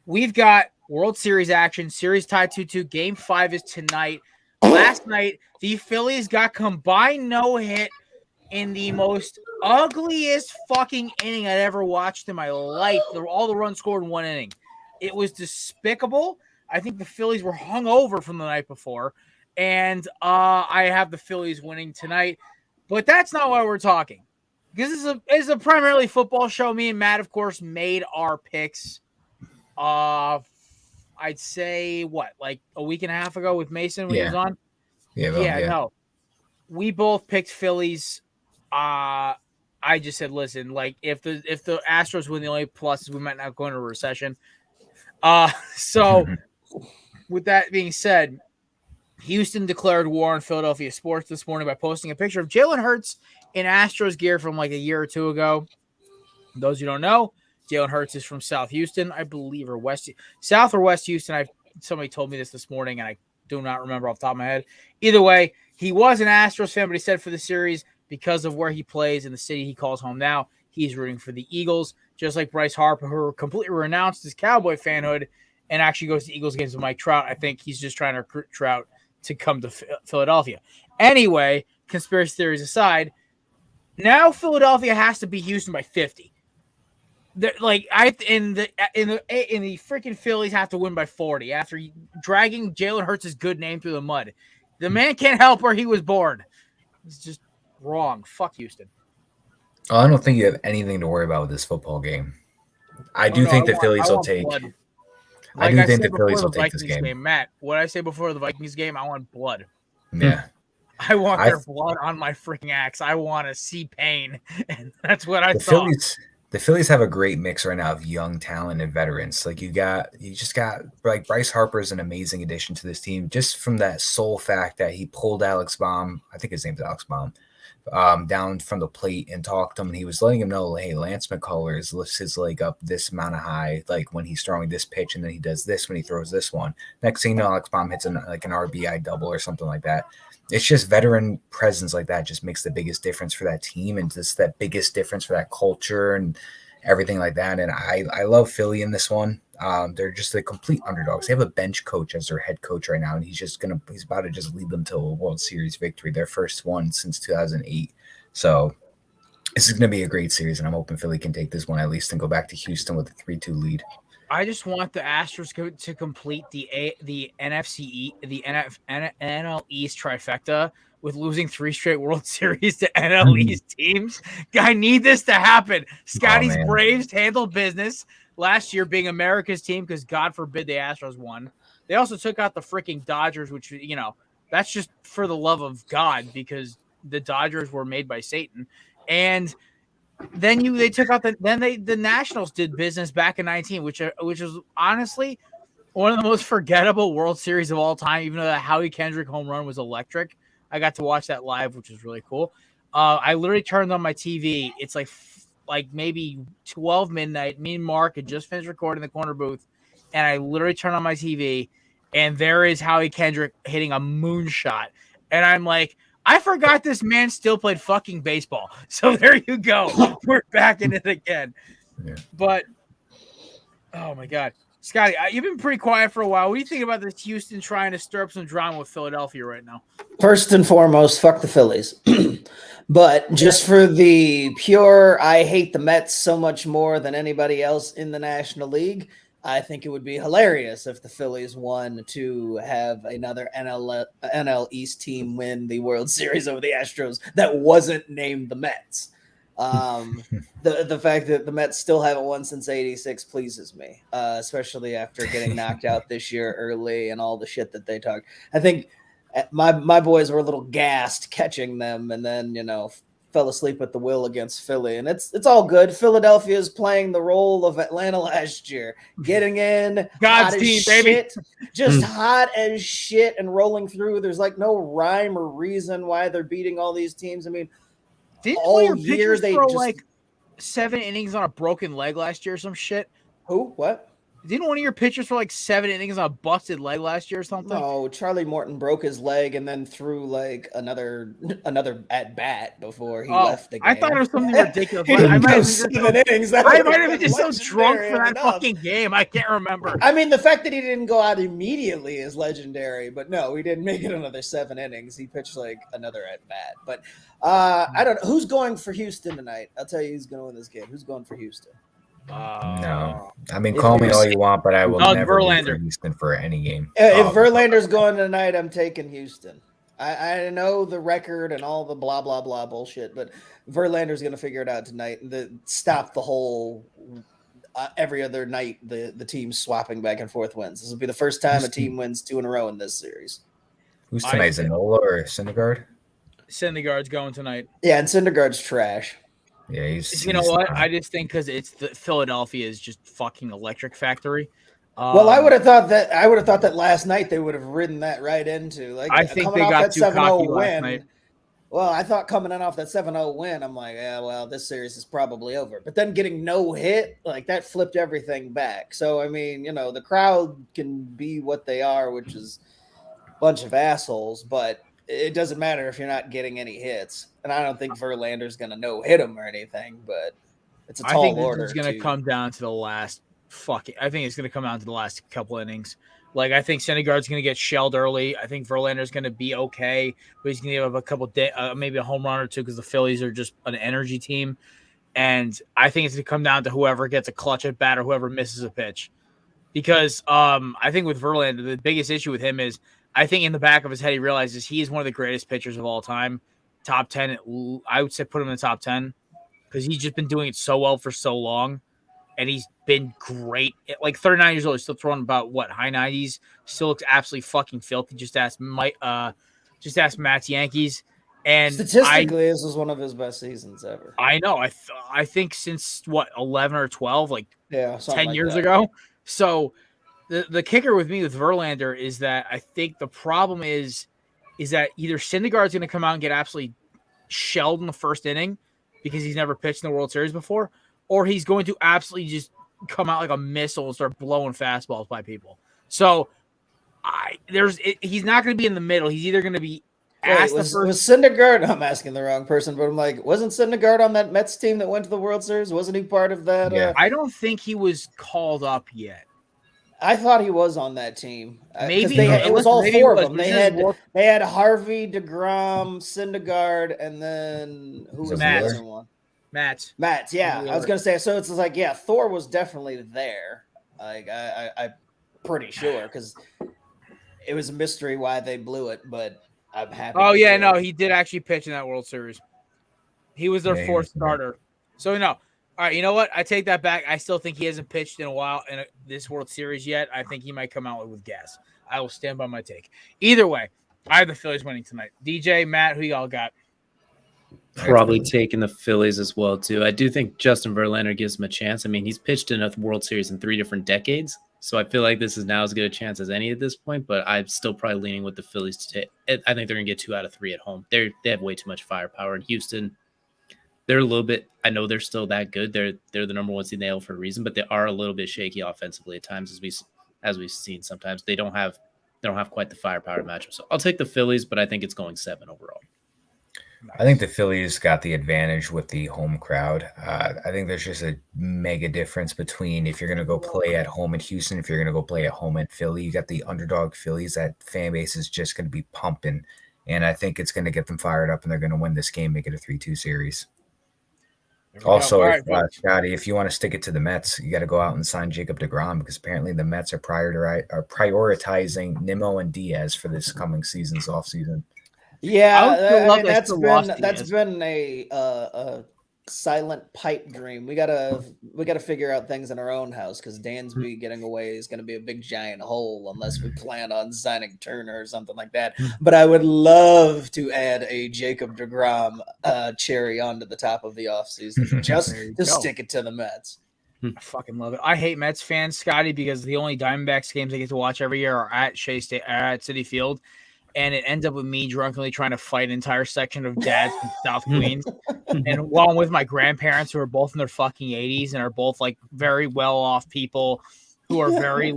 We've got World Series action. Series tied 2-2. Game 5 is tonight. Last night, the Phillies got combined no-hit in the most ugliest fucking inning I'd ever watched in my life. All the runs scored in one inning. It was despicable. I think the Phillies were hungover from the night before. And I have the Phillies winning tonight. But that's not why we're talking. Because this is a primarily football show. Me and Matt, of course, made our picks. I'd say, like a week and a half ago with Mason when he was on? Yeah, no. We both picked Phillies. I just said, listen, like if the Astros win, the only plus is we might not go into a recession. So with that being said, Houston declared war on Philadelphia sports this morning by posting a picture of Jalen Hurts in Astros gear from like a year or two ago. Those who don't know, Jalen Hurts is from South Houston, I believe, or South or West Houston. Somebody told me this morning, and I do not remember off the top of my head. Either way, he was an Astros fan, but he said for the series, because of where he plays in the city he calls home now, he's rooting for the Eagles, just like Bryce Harper, who completely renounced his Cowboy fanhood and actually goes to Eagles games with Mike Trout. I think he's just trying to recruit Trout to come to Philadelphia. Anyway, conspiracy theories aside, now Philadelphia has to beat Houston by 50. The freaking Phillies have to win by 40 after dragging Jalen Hurts' good name through the mud. The man can't help where he was born. It's just wrong. Fuck Houston. Oh, I don't think you have anything to worry about with this football game. I do think the Phillies will take. I do think the Phillies will take this game. Matt, what I say before the Vikings game, I want blood. Yeah. I want their blood on my freaking axe. I want to see pain. And that's what I thought. The Phillies have a great mix right now of young talent and veterans. Like you just got like Bryce Harper is an amazing addition to this team, just from that sole fact that he pulled Alex Baum, I think his name's Alex Baum, down from the plate and talked to him. And he was letting him know, hey, Lance McCullers lifts his leg up this amount of high, like when he's throwing this pitch, and then he does this when he throws this one. Next thing you know, Alex Baum hits an RBI double or something like that. It's just veteran presence like that just makes the biggest difference for that team, and just that biggest difference for that culture and everything like that. And I love Philly in this one. They're just the complete underdogs. They have a bench coach as their head coach right now, and he's about to just lead them to a World Series victory, their first one since 2008. So this is going to be a great series, and I'm hoping Philly can take this one at least and go back to Houston with a 3-2 lead. I just want the Astros to complete the NL East trifecta with losing 3 straight World Series to NL East teams. I need this to happen. Scotty's Braves handled business last year, being America's team, because God forbid the Astros won. They also took out the freaking Dodgers, which, that's just for the love of God, because the Dodgers were made by Satan. And then they took out the Nationals did business back in 19, which is honestly one of the most forgettable World Series of all time, even though that Howie Kendrick home run was electric. I got to watch that live, which was really cool. I literally turned on my TV. It's like maybe 12 midnight. Me and Mark had just finished recording the corner booth, and I literally turned on my TV, and there is Howie Kendrick hitting a moonshot. And I'm like, I forgot this man still played fucking baseball. So there you go. We're back in it again. Yeah. But, oh my God. Scotty, you've been pretty quiet for a while. What do you think about this Houston trying to stir up some drama with Philadelphia right now? First and foremost, fuck the Phillies. But just for the pure, I hate the Mets so much more than anybody else in the National League. I think it would be hilarious if the Phillies won to have another NL East team win the World Series over the Astros that wasn't named the Mets. The fact that the Mets still haven't won since '86 pleases me, especially after getting knocked out this year early and all the shit that they talked. I think my boys were a little gassed catching them, and then fell asleep at the wheel against Philly, and it's all good. Philadelphia is playing the role of Atlanta last year, getting in God's team, baby, just hot as shit and rolling through. There's like no rhyme or reason why they're beating all these teams. I mean, didn't all your year pitchers they throw just like 7 innings on a broken leg last year or some shit? who what? Didn't one of your pitchers throw like 7 innings on a busted leg last year or something? No, Charlie Morton broke his leg and then threw like another at bat before he left the game. I thought it was something ridiculous. He didn't go 7 innings. I might have been just so drunk for that fucking game. I can't remember. I mean, the fact that he didn't go out immediately is legendary, but no, he didn't make it another 7 innings. He pitched like another at bat. But I don't know who's going for Houston tonight. I'll tell you who's going to win this game. Who's going for Houston? No, I mean, call me all you want, but I will never root for Houston for any game. If Verlander's going tonight, I'm taking Houston. I know the record and all the blah blah blah bullshit, but Verlander's going to figure it out tonight and stop the whole every other night the team swapping back and forth wins. This will be the first time a team wins 2 in a row in this series. Who's tonight? Zanola or Syndergaard? Syndergaard's going tonight. Yeah, and Syndergaard's trash. Yeah, he's you know what? I just think because it's the Philadelphia is just fucking electric factory. Well, I would have thought that last night they would have ridden that right into I think they got too cocky last night. Well, I thought coming in off that 7-0 win, I'm like, yeah, well, this series is probably over. But then getting no hit, like that flipped everything back. So I mean, the crowd can be what they are, which is a bunch of assholes, but it doesn't matter if you're not getting any hits. And I don't think Verlander's going to no-hit him or anything, but it's a tall order. I think it's going to come down to the last I think it's going to come down to the last couple innings. Like, I think Syndergaard's going to get shelled early. I think Verlander's going to be okay, but he's going to give up a couple maybe a home run or two because the Phillies are just an energy team. And I think it's going to come down to whoever gets a clutch at bat or whoever misses a pitch. Because I think with Verlander, the biggest issue with him is I think in the back of his head, he realizes he is one of the greatest pitchers of all time. Top 10, I would say put him in the top 10 because he's just been doing it so well for so long. And he's been great. At like 39 years old, he's still throwing about high 90s. Still looks absolutely fucking filthy. Just ask Matt's Yankees. And statistically, this was one of his best seasons ever. I know. I think since 11 or 12, 10 like years that. ago. So the kicker with me with Verlander is that I think the problem is that either Syndergaard's going to come out and get absolutely shelled in the first inning because he's never pitched in the World Series before, or he's going to absolutely just come out like a missile and start blowing fastballs by people. So he's not going to be in the middle. He's either going to be was Syndergaard? I'm asking the wrong person, but I'm like, wasn't Syndergaard on that Mets team that went to the World Series? Wasn't he part of that? Yeah. I don't think he was called up yet. I thought he was on that team. Maybe it was all 4 of them. They had Harvey, DeGrom, Syndergaard, and then who was the other one? Matt. Yeah, I was gonna say. So it's like, yeah, Thor was definitely there. Like I'm pretty sure because it was a mystery why they blew it, but I'm happy. Oh yeah, no, he did actually pitch in that World Series. He was their 4th starter. So no. All right, you know what? I take that back. I still think he hasn't pitched in a while in this World Series yet. I think he might come out with gas. I will stand by my take. Either way, I have the Phillies winning tonight. DJ, Matt, who y'all got? Probably taking the Phillies as well, too. I do think Justin Verlander gives him a chance. I mean, he's pitched in a World Series in 3 different decades, so I feel like this is now as good a chance as any at this point, but I'm still probably leaning with the Phillies to take. I think they're going to get 2 out of 3 at home. They have way too much firepower in Houston. They're a little bit. I know they're still that good. They're the number 1 seed in the AL for a reason, but they are a little bit shaky offensively at times, as we've seen. Sometimes they don't have quite the firepower matchup. So I'll take the Phillies, but I think it's going 7 overall. I think the Phillies got the advantage with the home crowd. I think there's just a mega difference between if you're going to go play at home in Houston, if you're going to go play at home in Philly. You got the underdog Phillies. That fan base is just going to be pumping, and I think it's going to get them fired up, and they're going to win this game, make it a 3-2 series. Also, All right, Scotty, if you want to stick it to the Mets, you got to go out and sign Jacob deGrom because apparently the Mets are prioritizing Nimmo and Diaz for this coming season's offseason. Yeah, I mean that's been a silent pipe dream. We gotta figure out things in our own house because Dansby getting away is gonna be a big giant hole unless we plan on signing Turner or something like that. But I would love to add a Jacob deGrom cherry onto the top of the offseason just to stick it to the Mets. I fucking love it. I hate Mets fans, Scotty, because the only Diamondbacks games I get to watch every year are at at Citi Field. And it ends up with me drunkenly trying to fight an entire section of dads from South Queens. And while I'm with my grandparents who are both in their fucking 80s and are both like very well off people who are very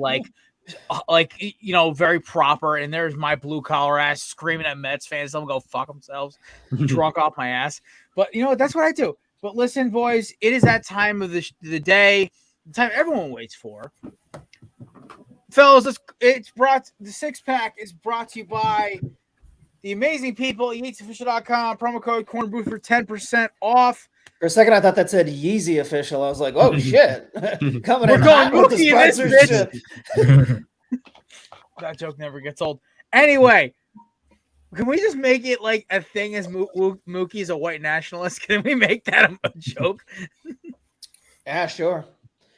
very proper. And there's my blue collar ass screaming at Mets fans. They'll go fuck themselves, drunk off my ass. But you know what? That's what I do. But listen, boys, it is that time of the day, the time everyone waits for. Fellas, the six pack is brought to you by the amazing people at YeezyOfficial.com. Promo code Korner for 10% off. For a second, I thought that said Yeezy Official. I was like, "Oh shit!" Coming We're in going hot with the Mookie in this sponsorship. That joke never gets old. Anyway, can we just make it like a thing as Mookie is a white nationalist? Can we make that a joke? Yeah, sure.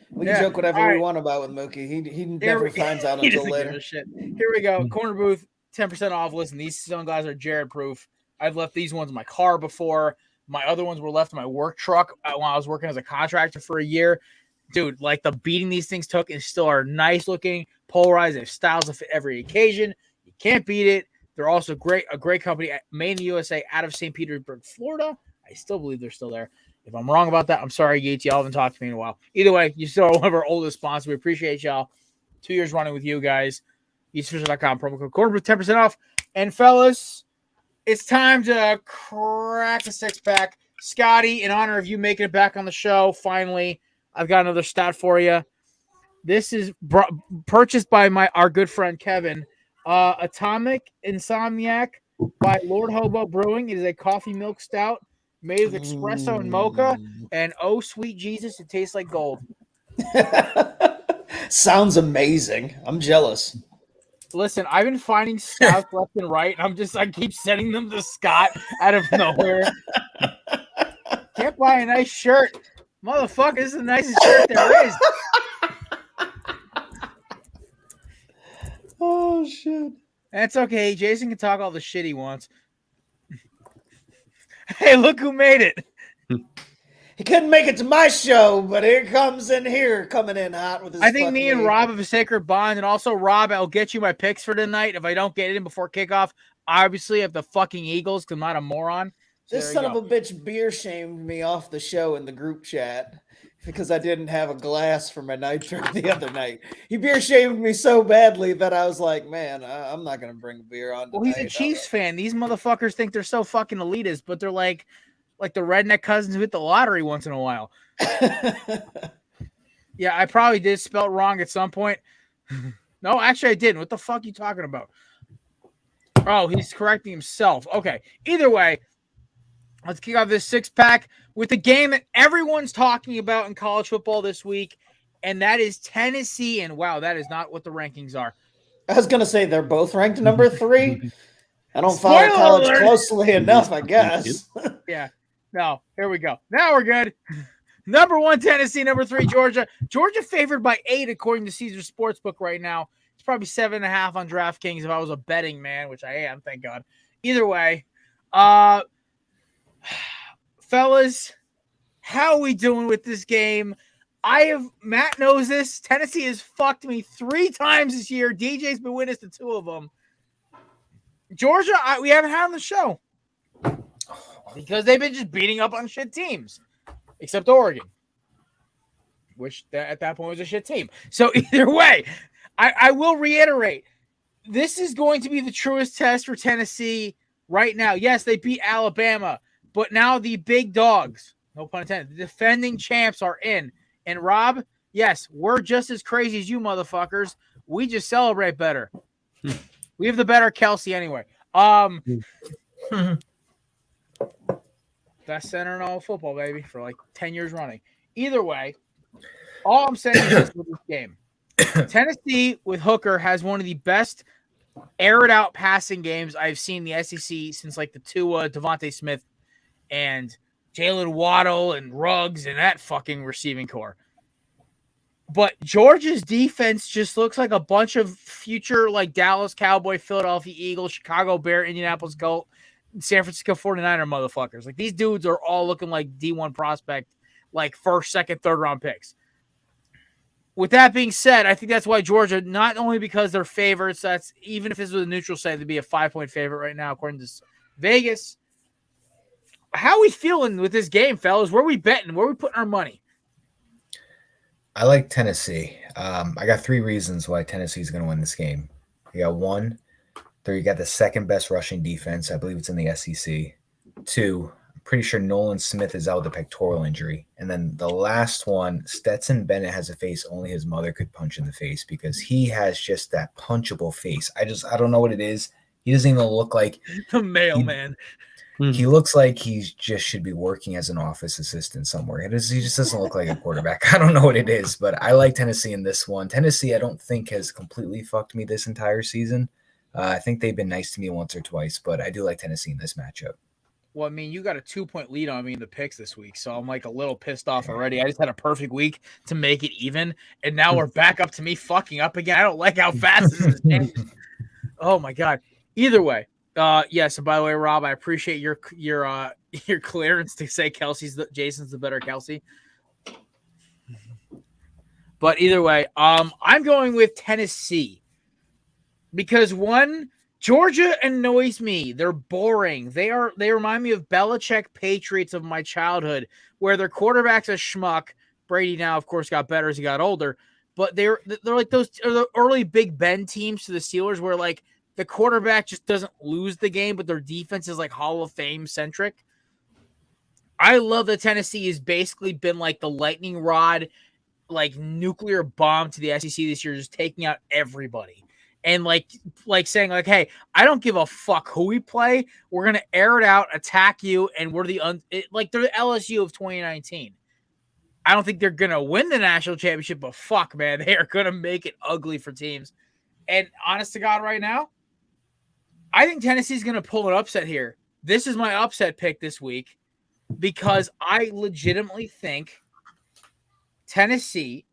We can joke whatever we want about with Mookie. He never finds out until later. Shit. Here we go. Corner booth, 10% off. Listen, these sunglasses are Jared proof. I've left these ones in my car before. My other ones were left in my work truck when I was working as a contractor for a year. Dude, like the beating these things took and still are nice looking, polarized. They have styles to fit every occasion. You can't beat it. They're also a great company made in the USA out of St. Petersburg, Florida. I still believe they're still there. If I'm wrong about that, I'm sorry, Yates. Y'all haven't talked to me in a while. Either way, you still are one of our oldest sponsors. We appreciate y'all. 2 years running with you guys. YeezyOfficial.com, promo code Korner with 10% off. And fellas, it's time to crack a six-pack. Scotty, in honor of you making it back on the show, finally, I've got another stat for you. This is purchased by our good friend Kevin. Atomic Insomniac by Lord Hobo Brewing. It is a coffee milk stout made with espresso and mocha, and oh, sweet Jesus, it tastes like gold. Sounds amazing. I'm jealous. Listen, I've been finding stouts left and right, and I keep sending them to Scott out of nowhere. Can't buy a nice shirt. Motherfucker, this is the nicest shirt there is. Oh, shit. That's okay. Jason can talk all the shit he wants. Hey, look who made it. He couldn't make it to my show, but coming in hot with his I think me fucking and Rob have a sacred bond. And also, Rob, I'll get you my picks for tonight. If I don't get it in before kickoff, obviously I have the fucking Eagles because I'm not a moron. So This son of a bitch beer shamed me off the show in the group chat because I didn't have a glass for my nitro the other night. He beer shamed me so badly that I was like, man, I'm not going to bring beer on tonight. Well, he's a Chiefs fan. These motherfuckers think they're so fucking elitist, but they're like the redneck cousins who hit the lottery once in a while. Yeah, I probably did spell it wrong at some point. No, actually I didn't. What the fuck are you talking about? Oh, he's correcting himself. Okay. Either way, let's kick off this six-pack with the game that everyone's talking about in college football this week, and that is Tennessee. And wow, that is not what the rankings are. I was going to say they're both ranked number 3. I don't follow college closely enough, I guess. Yeah. No, here we go. Now we're good. Number 1, Tennessee. Number 3, Georgia. Georgia favored by 8, according to Caesars Sportsbook right now. It's probably 7.5 on DraftKings if I was a betting man, which I am, thank God. Either way, fellas, how are we doing with this game? Matt knows this. Tennessee has fucked me 3 times this year. DJ's been witness to 2 of them. Georgia, we haven't had on the show because they've been just beating up on shit teams, except Oregon, which at that point was a shit team. So either way, I will reiterate, this is going to be the truest test for Tennessee right now. Yes, they beat Alabama, but now the big dogs, no pun intended, the defending champs are in. And Rob, yes, we're just as crazy as you motherfuckers. We just celebrate better. We have the better Kelsey anyway. Best center in all of football, baby, for like 10 years running. Either way, all I'm saying is this with this game. Tennessee with Hooker has one of the best aired out passing games I've seen in the SEC since like the Tua, Devontae Smith, and Jalen Waddle and Ruggs and that fucking receiving core. But Georgia's defense just looks like a bunch of future like Dallas Cowboy, Philadelphia Eagles, Chicago Bear, Indianapolis Colts, San Francisco 49er motherfuckers. Like these dudes are all looking like D1 prospect, like first, second, third round picks. With that being said, I think that's why Georgia, not only because they're favorites, that's even if this was a neutral site, they'd be a 5-point favorite right now, according to Vegas. How are we feeling with this game, fellas? Where are we betting? Where are we putting our money? I like Tennessee. I got 3 reasons why Tennessee is going to win this game. You got 1, you got the second best rushing defense. I believe it's in the SEC. 2, I'm pretty sure Nolan Smith is out with a pectoral injury. And then the last one, Stetson Bennett has a face only his mother could punch in the face because he has just that punchable face. I don't know what it is. He doesn't even look like the mailman. He looks like he just should be working as an office assistant somewhere. He just doesn't look like a quarterback. I don't know what it is, but I like Tennessee in this one. Tennessee, I don't think has completely fucked me this entire season. I think they've been nice to me once or twice, but I do like Tennessee in this matchup. Well, I mean, you got a 2-point lead on me in the picks this week, so I'm like a little pissed off already. I just had a perfect week to make it even, and now we're back up to me fucking up again. I don't like how fast this is changing. Oh my god. Either way. Yes, and by the way, Rob, I appreciate your clearance to say Jason's the better Kelsey. But either way, I'm going with Tennessee because one, Georgia annoys me. They're boring. They remind me of Belichick Patriots of my childhood, where their quarterback's a schmuck. Brady now, of course, got better as he got older, but they're like those the early Big Ben teams to the Steelers, where like the quarterback just doesn't lose the game, but their defense is like Hall of Fame centric. I love that Tennessee has basically been like the lightning rod, like nuclear bomb to the SEC this year, just taking out everybody. And like saying like, hey, I don't give a fuck who we play. We're going to air it out, attack you, and we're they're the LSU of 2019. I don't think they're going to win the national championship, but fuck, man, they are going to make it ugly for teams. And honest to God right now, I think Tennessee's going to pull an upset here. This is my upset pick this week because I legitimately think Tennessee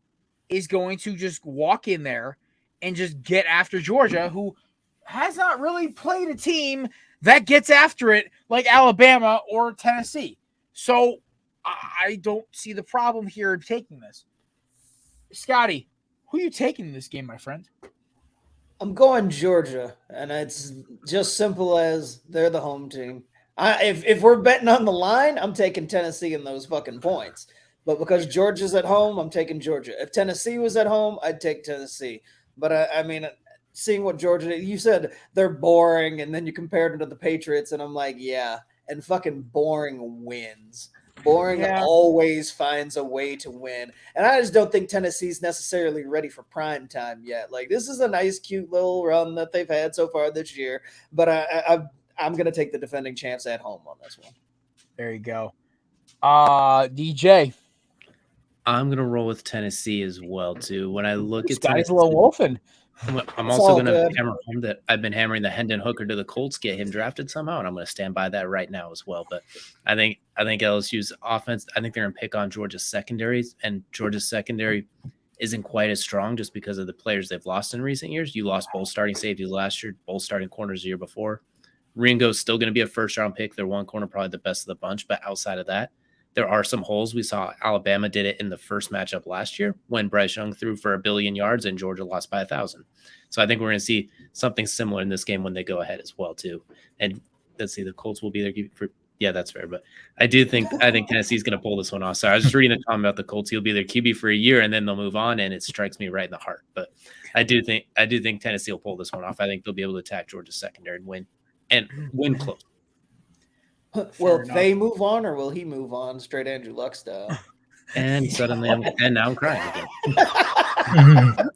is going to just walk in there and just get after Georgia, who has not really played a team that gets after it like Alabama or Tennessee. So I don't see the problem here in taking this. Scotty, who are you taking in this game, my friend? I'm going Georgia, and it's just simple as they're the home team. If we're betting on the line, I'm taking Tennessee in those fucking points. But because Georgia's at home, I'm taking Georgia. If Tennessee was at home, I'd take Tennessee. But I mean, seeing what Georgia did, you said they're boring, and then you compared them to the Patriots, and I'm like, yeah, and fucking boring wins. Boring always finds a way to win. And I just don't think Tennessee's necessarily ready for prime time yet. Like, this is a nice, cute little run that they've had so far this year. But I'm going to take the defending champs at home on this one. There you go. DJ. I'm going to roll with Tennessee as well, too. When I look at Scotty's Tennessee, a little wolfing. I'm also going to hammer home that I've been hammering the Hendon Hooker to the Colts, get him drafted somehow, and I'm going to stand by that right now as well. But I think LSU's offense, I think they're going to pick on Georgia's secondaries, and Georgia's secondary isn't quite as strong just because of the players they've lost in recent years. You lost both starting safeties last year, both starting corners the year before. Ringo's still going to be a first-round pick. They're one corner, probably the best of the bunch, but outside of that, there are some holes. We saw Alabama did it in the first matchup last year when Bryce Young threw for 1 billion yards and Georgia lost by 1,000. So I think we're going to see something similar in this game when they go ahead as well, too. And let's see, the Colts will be there for – yeah, that's fair. But I think Tennessee's going to pull this one off. So I was just reading the comment about the Colts. He'll be their QB for a year, and then they'll move on, and it strikes me right in the heart. But I do think Tennessee will pull this one off. I think they'll be able to attack Georgia's secondary and win close. Will they move on or will he move on straight Andrew Luck style? And suddenly now I'm crying again.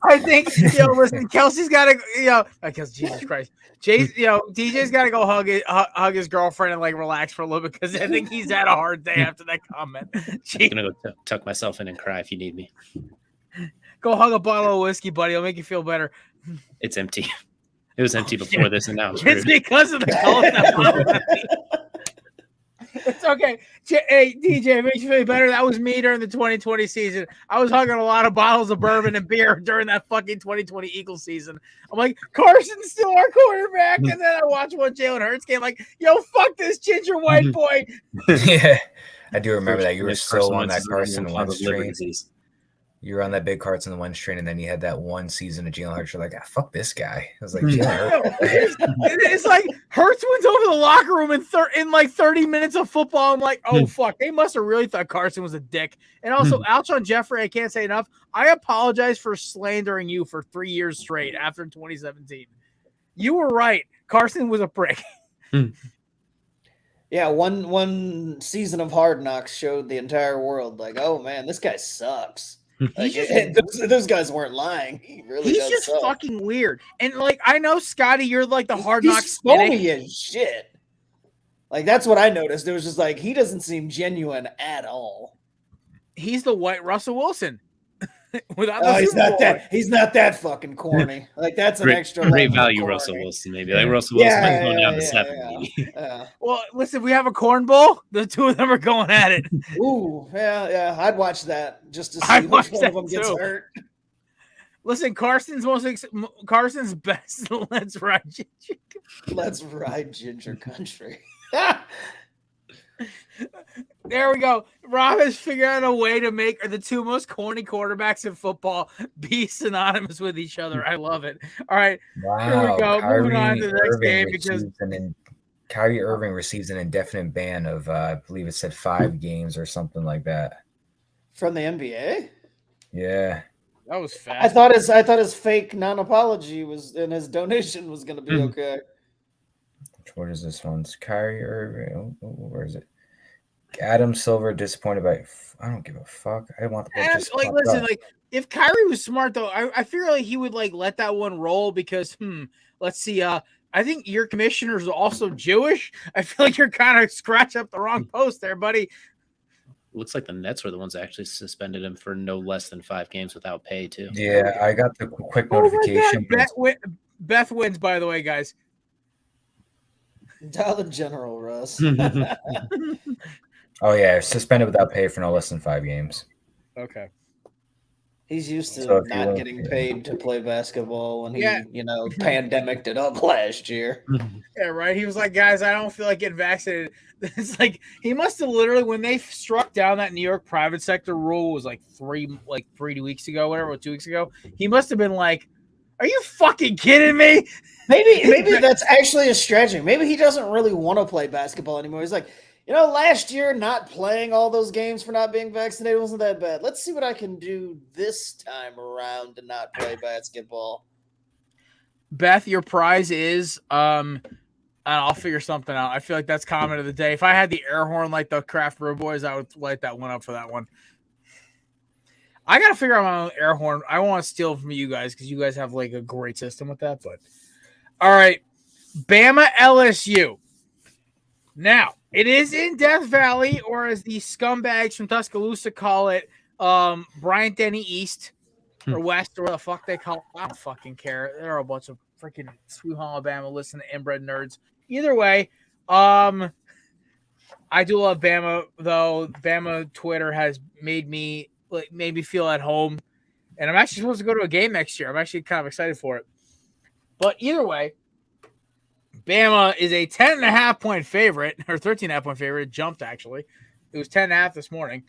I think, listen, Kelsey's got to, because Jesus Christ, DJ's got to go hug his girlfriend and like relax for a little bit because I think he's had a hard day after that comment. I'm gonna go tuck myself in and cry if you need me. Go hug a bottle of whiskey, buddy. It'll make you feel better. It's empty. It was empty before this, and now it's because of the color. It's okay. Hey, DJ, it makes you feel better. That was me during the 2020 season. I was hugging a lot of bottles of bourbon and beer during that fucking 2020 Eagles season. I'm like, Carson's still our quarterback. And then I watch one Jalen Hurts game like, yo, fuck this ginger white boy. Yeah, I do remember that. You were so on that Carson Wentz train. You were on that big Carson Wentz train, and then you had that one season of Jalen Hurts. You're like, fuck this guy. I was like, Jalen Hurts. It's like Hurts went over the locker room in like 30 minutes of football. I'm like, oh, fuck. They must have really thought Carson was a dick. And also, Alshon Jeffrey, I can't say enough. I apologize for slandering you for 3 years straight after 2017. You were right. Carson was a prick. Yeah, one season of Hard Knocks showed the entire world, like, oh, man, this guy sucks. Like, those guys weren't lying. He's just suck. fucking weird. And like, I know, Scotty, you're like the Hard Knocks He's phony as shit. Like, that's what I noticed. It was just like, he doesn't seem genuine at all. He's the white Russell Wilson. He's not that fucking corny. Like, that's an extra great value Russell Wilson, maybe. Like Russell Wilson going down to 7. Well, listen, we have a corn bowl. The two of them are going at it. Ooh, yeah. I'd watch that just to see which one of them gets hurt. Listen, Carson's best. Let's ride ginger. Let's ride ginger country. There we go. Rob has figured out a way to make the two most corny quarterbacks in football be synonymous with each other. I love it. All right. Wow. Here we go. Kyrie Moving on to the next game Kyrie Irving receives an indefinite ban of, I believe it said 5 games or something like that. From the NBA? Yeah. That was fast. I thought his fake non-apology was and his donation was going to be okay. What is this one? It's Kyrie Irving. Where is it? Adam Silver disappointed by. I don't give a fuck. I want the just like listen, like if Kyrie was smart though, I feel like he would like let that one roll because let's see. I think your commissioner is also Jewish. I feel like you're kind of scratch up the wrong post there, buddy. Looks like the Nets were the ones that actually suspended him for no less than 5 games without pay too. Yeah, I got the quick notification. Beth wins, by the way, guys. Dollar General, Russ. Oh yeah, suspended without pay for no less than 5 games. Okay. He's used to not getting paid to play basketball when he, pandemiced it up last year. Yeah, right. He was like, guys, I don't feel like getting vaccinated. It's like he must have literally when they struck down that New York private sector rule was like 3 weeks ago, whatever, 2 weeks ago. He must have been like, are you fucking kidding me? Maybe that's actually a strategy. Maybe he doesn't really want to play basketball anymore. He's like, last year not playing all those games for not being vaccinated wasn't that bad. Let's see what I can do this time around to not play basketball. Beth, your prize is I'll figure something out. I feel like that's comment of the day. If I had the air horn like the Craft Brew Boys, I would light that one up for that one. I got to figure out my own air horn. I want to steal from you guys because you guys have like a great system with that. But all right, Bama LSU. Now, it is in Death Valley, or as the scumbags from Tuscaloosa call it, Bryant Denny East or West, or what the fuck they call it. I don't fucking care. There are a bunch of freaking Sweet Home Alabama listening to inbred nerds. Either way, I do love Bama, though. Bama Twitter has made me feel at home, and I'm actually supposed to go to a game next year. I'm actually kind of excited for it. But either way, Bama is a 10.5 point favorite, or 13.5 point favorite. It jumped, actually. It was 10.5 this morning.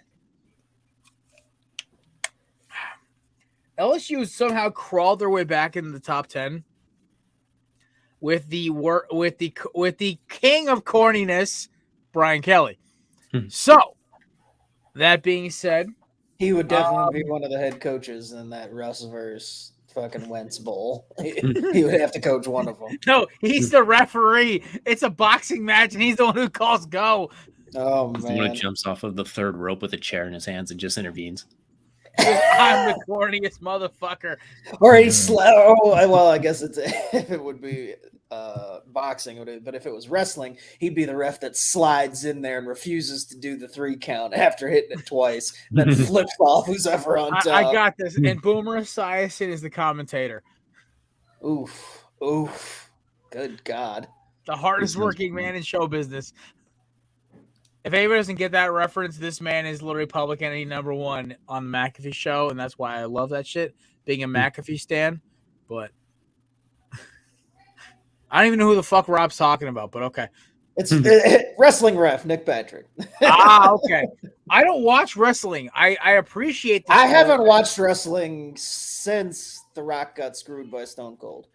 LSU somehow crawled their way back into the top 10 with the king of corniness, Brian Kelly. So, that being said, he would definitely be one of the head coaches in that Russ versus fucking Wentz bowl. He would have to coach one of them. No, he's the referee. It's a boxing match, and he's the one who calls go. Oh He's the one who man. jumps off of the third rope with a chair in his hands and just intervenes. I'm the corniest motherfucker. Or well, I guess it's if it would be boxing, but if it was wrestling, he'd be the ref that slides in there and refuses to do the 3 count after hitting it twice, then flips off who's ever on top. I got this. And Boomer Esiason is the commentator. Oof. Good God. The hardest working man in show business. If anybody doesn't get that reference, this man is literally public enemy number 1 on the McAfee show, and that's why I love that shit, being a McAfee stan. But I don't even know who the fuck Rob's talking about, but okay. It's wrestling ref, Nick Patrick. Okay. I don't watch wrestling. I appreciate this. I haven't watched wrestling since The Rock got screwed by Stone Cold.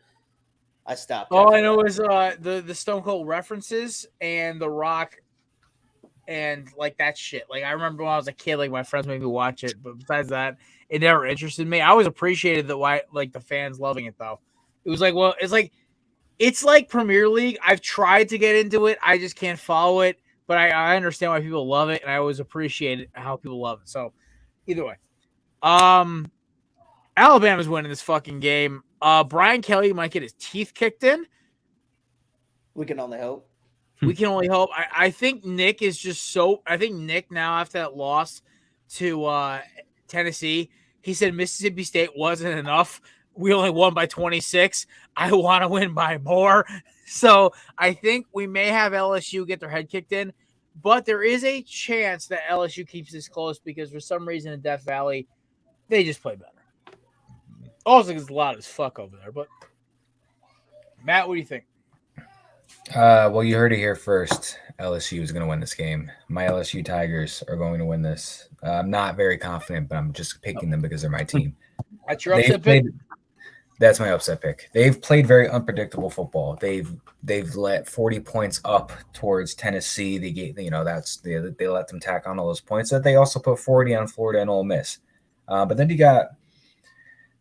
I stopped. All I know is the Stone Cold references and The Rock and like that shit. Like I remember when I was a kid, like my friends made me watch it, but besides that, it never interested me. I always appreciated the fans loving it though. It was like, well, it's like Premier League. I've tried to get into it, I just can't follow it, but I understand why people love it, and I always appreciate how people love it. So either way, Alabama's winning this fucking game. Brian Kelly might get his teeth kicked in. We can only hope. We can only hope. I think Nick is just so. I think Nick now after that loss to Tennessee, he said Mississippi State wasn't enough. We only won by 26. I want to win by more. So I think we may have LSU get their head kicked in, but there is a chance that LSU keeps this close because for some reason in Death Valley, they just play better. Also, it's loud as fuck over there. But Matt, what do you think? Well, you heard it here first. LSU is going to win this game. My LSU Tigers are going to win this. I'm not very confident, but I'm just picking them because they're my team. That's your upset pick? That's my upset pick. They've played very unpredictable football. They've let 40 points up towards Tennessee. They let them tack on all those points. That they also put 40 on Florida and Ole Miss. But then you got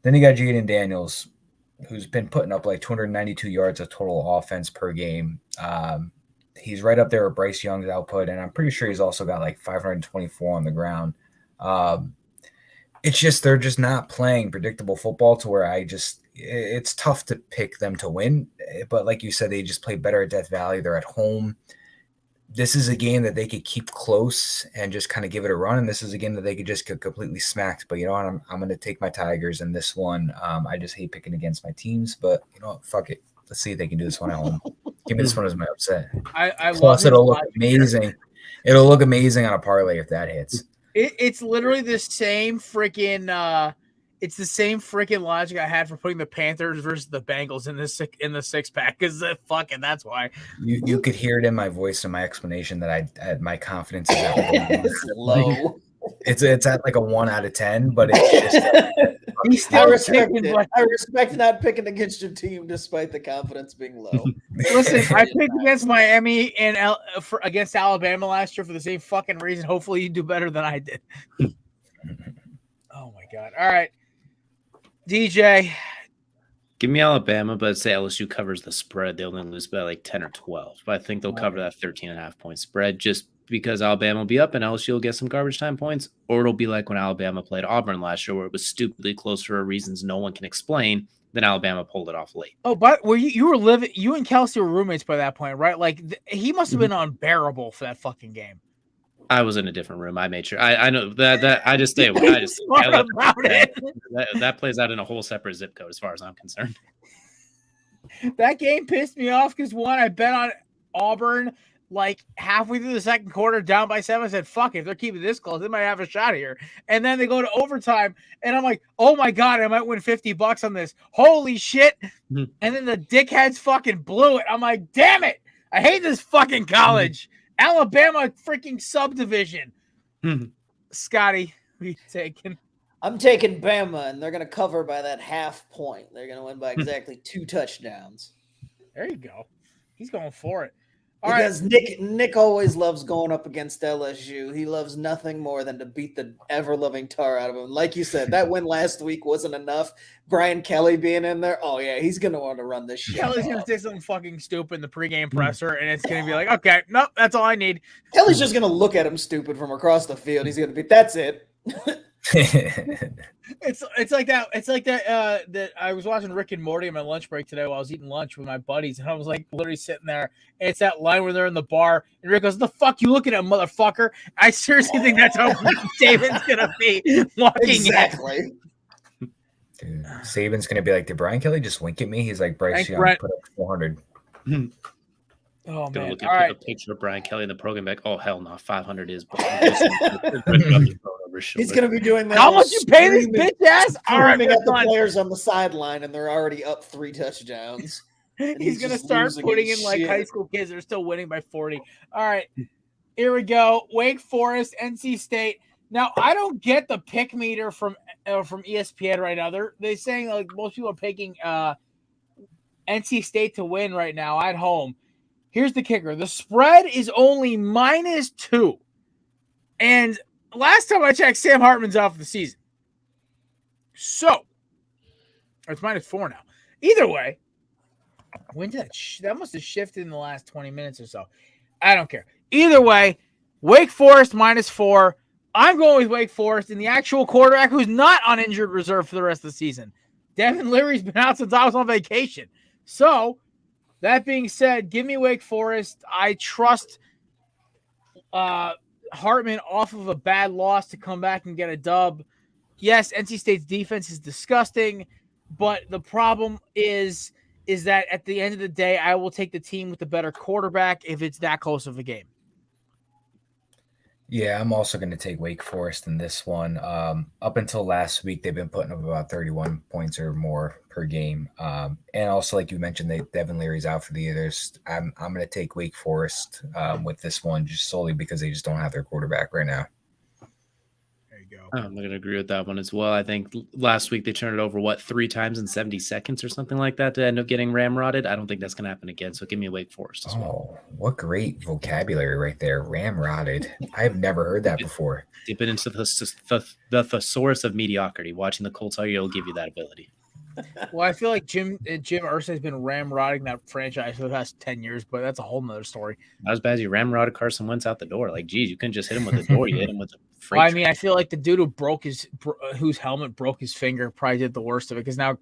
Jaden Daniels, who's been putting up like 292 yards of total offense per game. He's right up there with Bryce Young's output, and I'm pretty sure he's also got like 524 on the ground. It's just they're just not playing predictable football to where it's tough to pick them to win. But like you said, they just play better at Death Valley. They're at home. This is a game that they could keep close and just kind of give it a run. And this is a game that they could just get completely smacked. But you know what? I'm going to take my Tigers in this one. I just hate picking against my teams, but you know what? Fuck it. Let's see if they can do this one at home. Give me this one as my upset. Plus, it'll look amazing. It'll look amazing on a parlay if that hits. It's literally the same freaking it's the same freaking logic I had for putting the Panthers versus the Bengals in the 6-pack because fucking that's why. You could hear it in my voice and my explanation that my confidence is at low. It's at like a 1 out of 10, but it's just I respect not picking against your team despite the confidence being low. Listen, I picked against Miami and against Alabama last year for the same fucking reason. Hopefully you do better than I did. Oh my god. All right. DJ. Give me Alabama, but I'd say LSU covers the spread. They only lose by like 10 or 12. But I think they'll cover that 13.5 point spread just because Alabama will be up and LSU will get some garbage time points. Or it'll be like when Alabama played Auburn last year where it was stupidly close for reasons no one can explain. Then Alabama pulled it off late. Oh, but you and Kelsey were roommates by that point, right? Like he must have been unbearable for that fucking game. I was in a different room. I made sure. I know that I just stay away. That plays out in a whole separate zip code as far as I'm concerned. That game pissed me off because one, I bet on Auburn like halfway through the second quarter, down by 7. I said, "Fuck, if they're keeping this close, they might have a shot here." And then they go to overtime, and I'm like, "Oh my god, I might win $50 on this! Holy shit!" Mm-hmm. And then the dickheads fucking blew it. I'm like, "Damn it! I hate this fucking college." Alabama freaking subdivision. Scotty, who are you taking? I'm taking Bama, and they're going to cover by that half point. They're going to win by exactly 2 touchdowns. There you go. He's going for it. All right. Because Nick always loves going up against LSU. He loves nothing more than to beat the ever-loving tar out of him. Like you said, that win last week wasn't enough. Brian Kelly being in there, oh yeah, he's gonna want to run this shit. Kelly's gonna say something fucking stupid in the pregame presser, and it's gonna be like, okay, nope, that's all I need. Kelly's just gonna look at him stupid from across the field. He's gonna be, that's it. It's like that. It's like that. That I was watching Rick and Morty on my lunch break today while I was eating lunch with my buddies, and I was like literally sitting there. And it's that line where they're in the bar, and Rick goes, "The fuck you looking at, motherfucker?" I seriously think that's how Saban's gonna be walking. Exactly. Dude, Saban's gonna be like, did Brian Kelly just wink at me? He's like, Bryce Young put up 400. Oh Gonna man! look All at right. a picture of Brian Kelly in the program back. Oh hell no, 500 is. He's gonna be doing that. How much you pay this bitch ass? All right, Screaming at the fine. players on the sideline, and they're already up 3 touchdowns. He's gonna just start losing putting his in like shit. high school kids that are still winning by 40. All right, here we go. Wake Forest, NC State. Now I don't get the pick meter from ESPN right now. They're saying like most people are picking NC State to win right now at home. Here's the kicker: the spread is only -2, and last time I checked, Sam Hartman's out for the season. So it's -4 now. Either way. When did that must have shifted in the last 20 minutes or so. I don't care. Either way, Wake Forest -4. I'm going with Wake Forest and the actual quarterback who's not on injured reserve for the rest of the season. Devin Leary's been out since I was on vacation. So, that being said, give me Wake Forest. I trust Hartman off of a bad loss to come back and get a dub. Yes, NC State's defense is disgusting, but the problem is that at the end of the day, I will take the team with the better quarterback if it's that close of a game. Yeah, I'm also going to take Wake Forest in this one. Up until last week, they've been putting up about 31 points or more per game. And also, like you mentioned, Devin Leary's out for the year. I'm going to take Wake Forest with this one just solely because they just don't have their quarterback right now. There you go. I'm going to agree with that one as well. I think last week they turned it over, 3 times in 70 seconds or something like that to end up getting ramrodded. I don't think that's going to happen again. So give me a Wake Forest as well. Oh, what great vocabulary right there. Ramrodded. I've never heard that before. Dip it into the thesaurus of mediocrity. Watching the Colts all year will give you that ability. Well, I feel like Jim Irsay has been ramrodding that franchise for the past 10 years, but that's a whole nother story. Not as bad as you ramrodded Carson Wentz out the door. Like, geez, you couldn't just hit him with the door. You hit him with a freight Well, I train. mean, I feel like the dude whose helmet broke his finger probably did the worst of it because now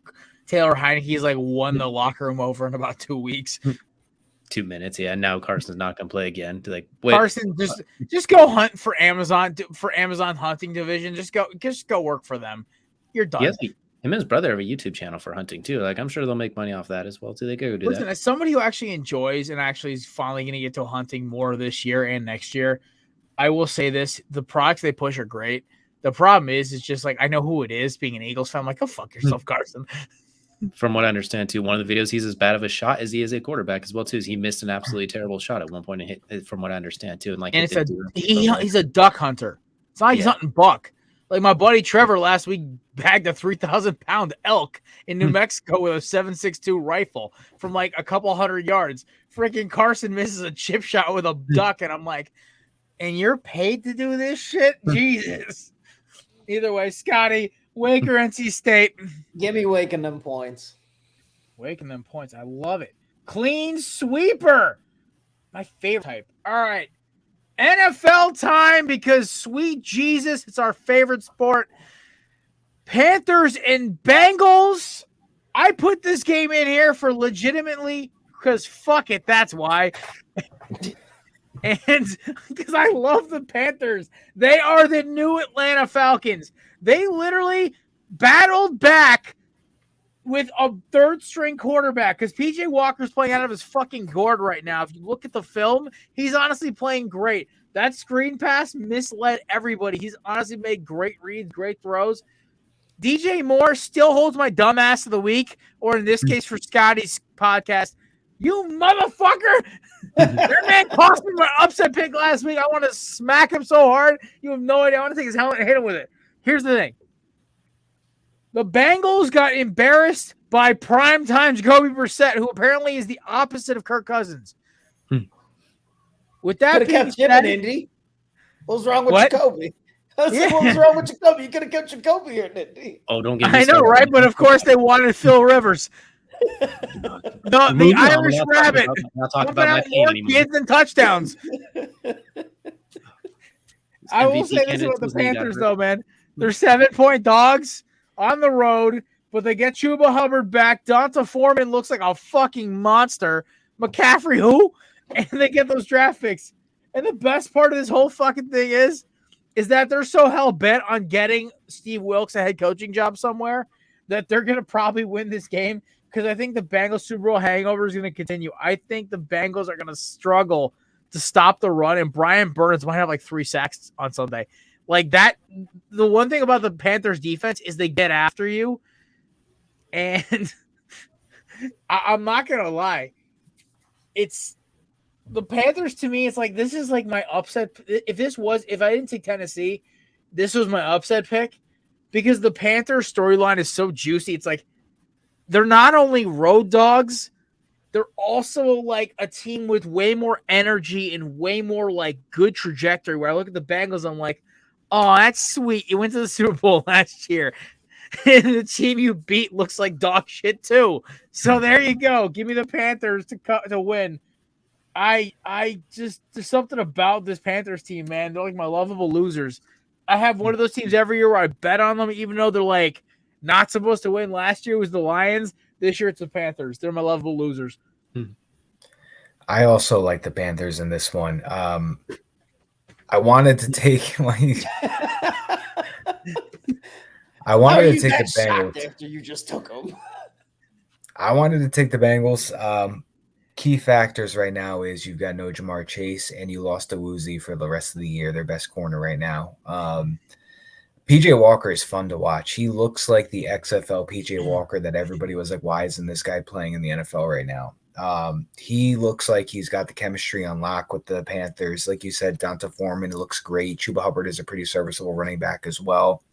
Taylor Heineke's like won the locker room over in about 2 weeks. 2 minutes, yeah. Now Carson's not gonna play again. Like, wait, Carson, just go hunt for Amazon hunting division. Just go work for them. You're done. yes, him and his brother have a YouTube channel for hunting too. Like, I'm sure they'll make money off that as well too. They go do Listen, that. as somebody who actually enjoys and actually is finally going to get to hunting more this year and next year, I will say this: the products they push are great. The problem is just like I know who it is. Being an Eagles fan, I'm like, go fuck yourself, Carson. From what I understand too, one of the videos he's as bad of a shot as he is a quarterback as well too. Is he missed an absolutely terrible shot at one point and hit, from what I understand too. And like, And he's a duck hunter. It's not like he's hunting buck. Like my buddy Trevor last week bagged a 3,000-pound elk in New Mexico with a 7.62 rifle from like a couple hundred yards. Freaking Carson misses a chip shot with a duck, and I'm like, and you're paid to do this shit? Jesus. Either way, Scotty, Wake or NC State? Give me waking them points. Waking them points. I love it. Clean sweeper. My favorite type. All right. NFL time because sweet Jesus, it's our favorite sport. Panthers and Bengals. I put this game in here for legitimately because fuck it, that's why. And because I love the Panthers. They are the new Atlanta Falcons. They literally battled back with a third-string quarterback because P.J. Walker's playing out of his fucking gourd right now. If you look at the film, he's honestly playing great. That screen pass misled everybody. He's honestly made great reads, great throws. DJ Moore still holds my dumb ass of the week, or in this case for Scotty's podcast, you motherfucker! That man cost me my upset pick last week. I want to smack him so hard. You have no idea. I want to take his helmet and hit him with it. Here's the thing. The Bengals got embarrassed by primetime Jacoby Brissett, who apparently is the opposite of Kirk Cousins. With that Could have being kept him in said, Indy. What was wrong with What? Jacoby? I was like, Yeah. what was wrong with Jacoby? You could have kept Jacoby here in Indy. Oh, don't get me I know, started. right? But of course, they wanted Phil Rivers, the Moving on. Irish We're Rabbit. not talking We're about gonna my have pain more anymore. kids than touchdowns. I will MVP say this candidates about the was he got Panthers, hurt. though, man. They're 7-point dogs on the road, but they get Chuba Hubbard back. Donta Foreman looks like a fucking monster. McCaffrey, who? And they get those draft picks. And the best part of this whole fucking thing is that they're so hell-bent on getting Steve Wilkes a head coaching job somewhere that they're going to probably win this game because I think the Bengals Super Bowl hangover is going to continue. I think the Bengals are going to struggle to stop the run, and Brian Burns might have like 3 sacks on Sunday. Like that, the one thing about the Panthers defense is they get after you, and I'm not going to lie. It's the Panthers to me, it's like this is like my upset. If I didn't take Tennessee, this was my upset pick because the Panthers storyline is so juicy. It's like they're not only road dogs, they're also like a team with way more energy and way more like good trajectory. Where I look at the Bengals, I'm like, oh, that's sweet. You went to the Super Bowl last year. And the team you beat looks like dog shit too. So there you go. Give me the Panthers to win. I just there's something about this Panthers team, man. They're like my lovable losers. I have one of those teams every year where I bet on them, even though they're like not supposed to win. Last year was the Lions. This year it's the Panthers. They're my lovable losers. I also like the Panthers in this one. I wanted to take like I wanted to take the Bengals after you just took them. I wanted to take the Bengals. Key factors right now is you've got no Jamar Chase and you lost to Woozy for the rest of the year, their best corner right now. PJ Walker is fun to watch. He looks like the XFL PJ Walker that everybody was like, why isn't this guy playing in the NFL right now? He looks like he's got the chemistry on lock with the Panthers. Like you said, Donta Foreman looks great. Chuba Hubbard is a pretty serviceable running back as well.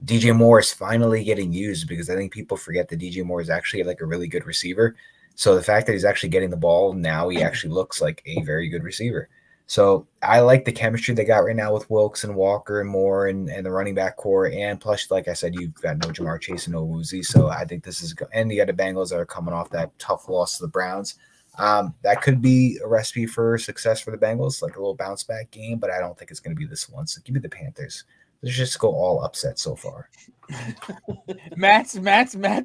DJ Moore is finally getting used because I think people forget that DJ Moore is actually like a really good receiver. So the fact that he's actually getting the ball now, he actually looks like a very good receiver. So I like the chemistry they got right now with Wilkes and Walker and Moore and the running back core. And plus, like I said, you've got no Jamar Chase and no Woozy. So I think this is – and you got the Bengals that are coming off that tough loss to the Browns. That could be a recipe for success for the Bengals, like a little bounce back game, but I don't think it's going to be this one. So give me the Panthers. Let's just go all upset so far. Matt's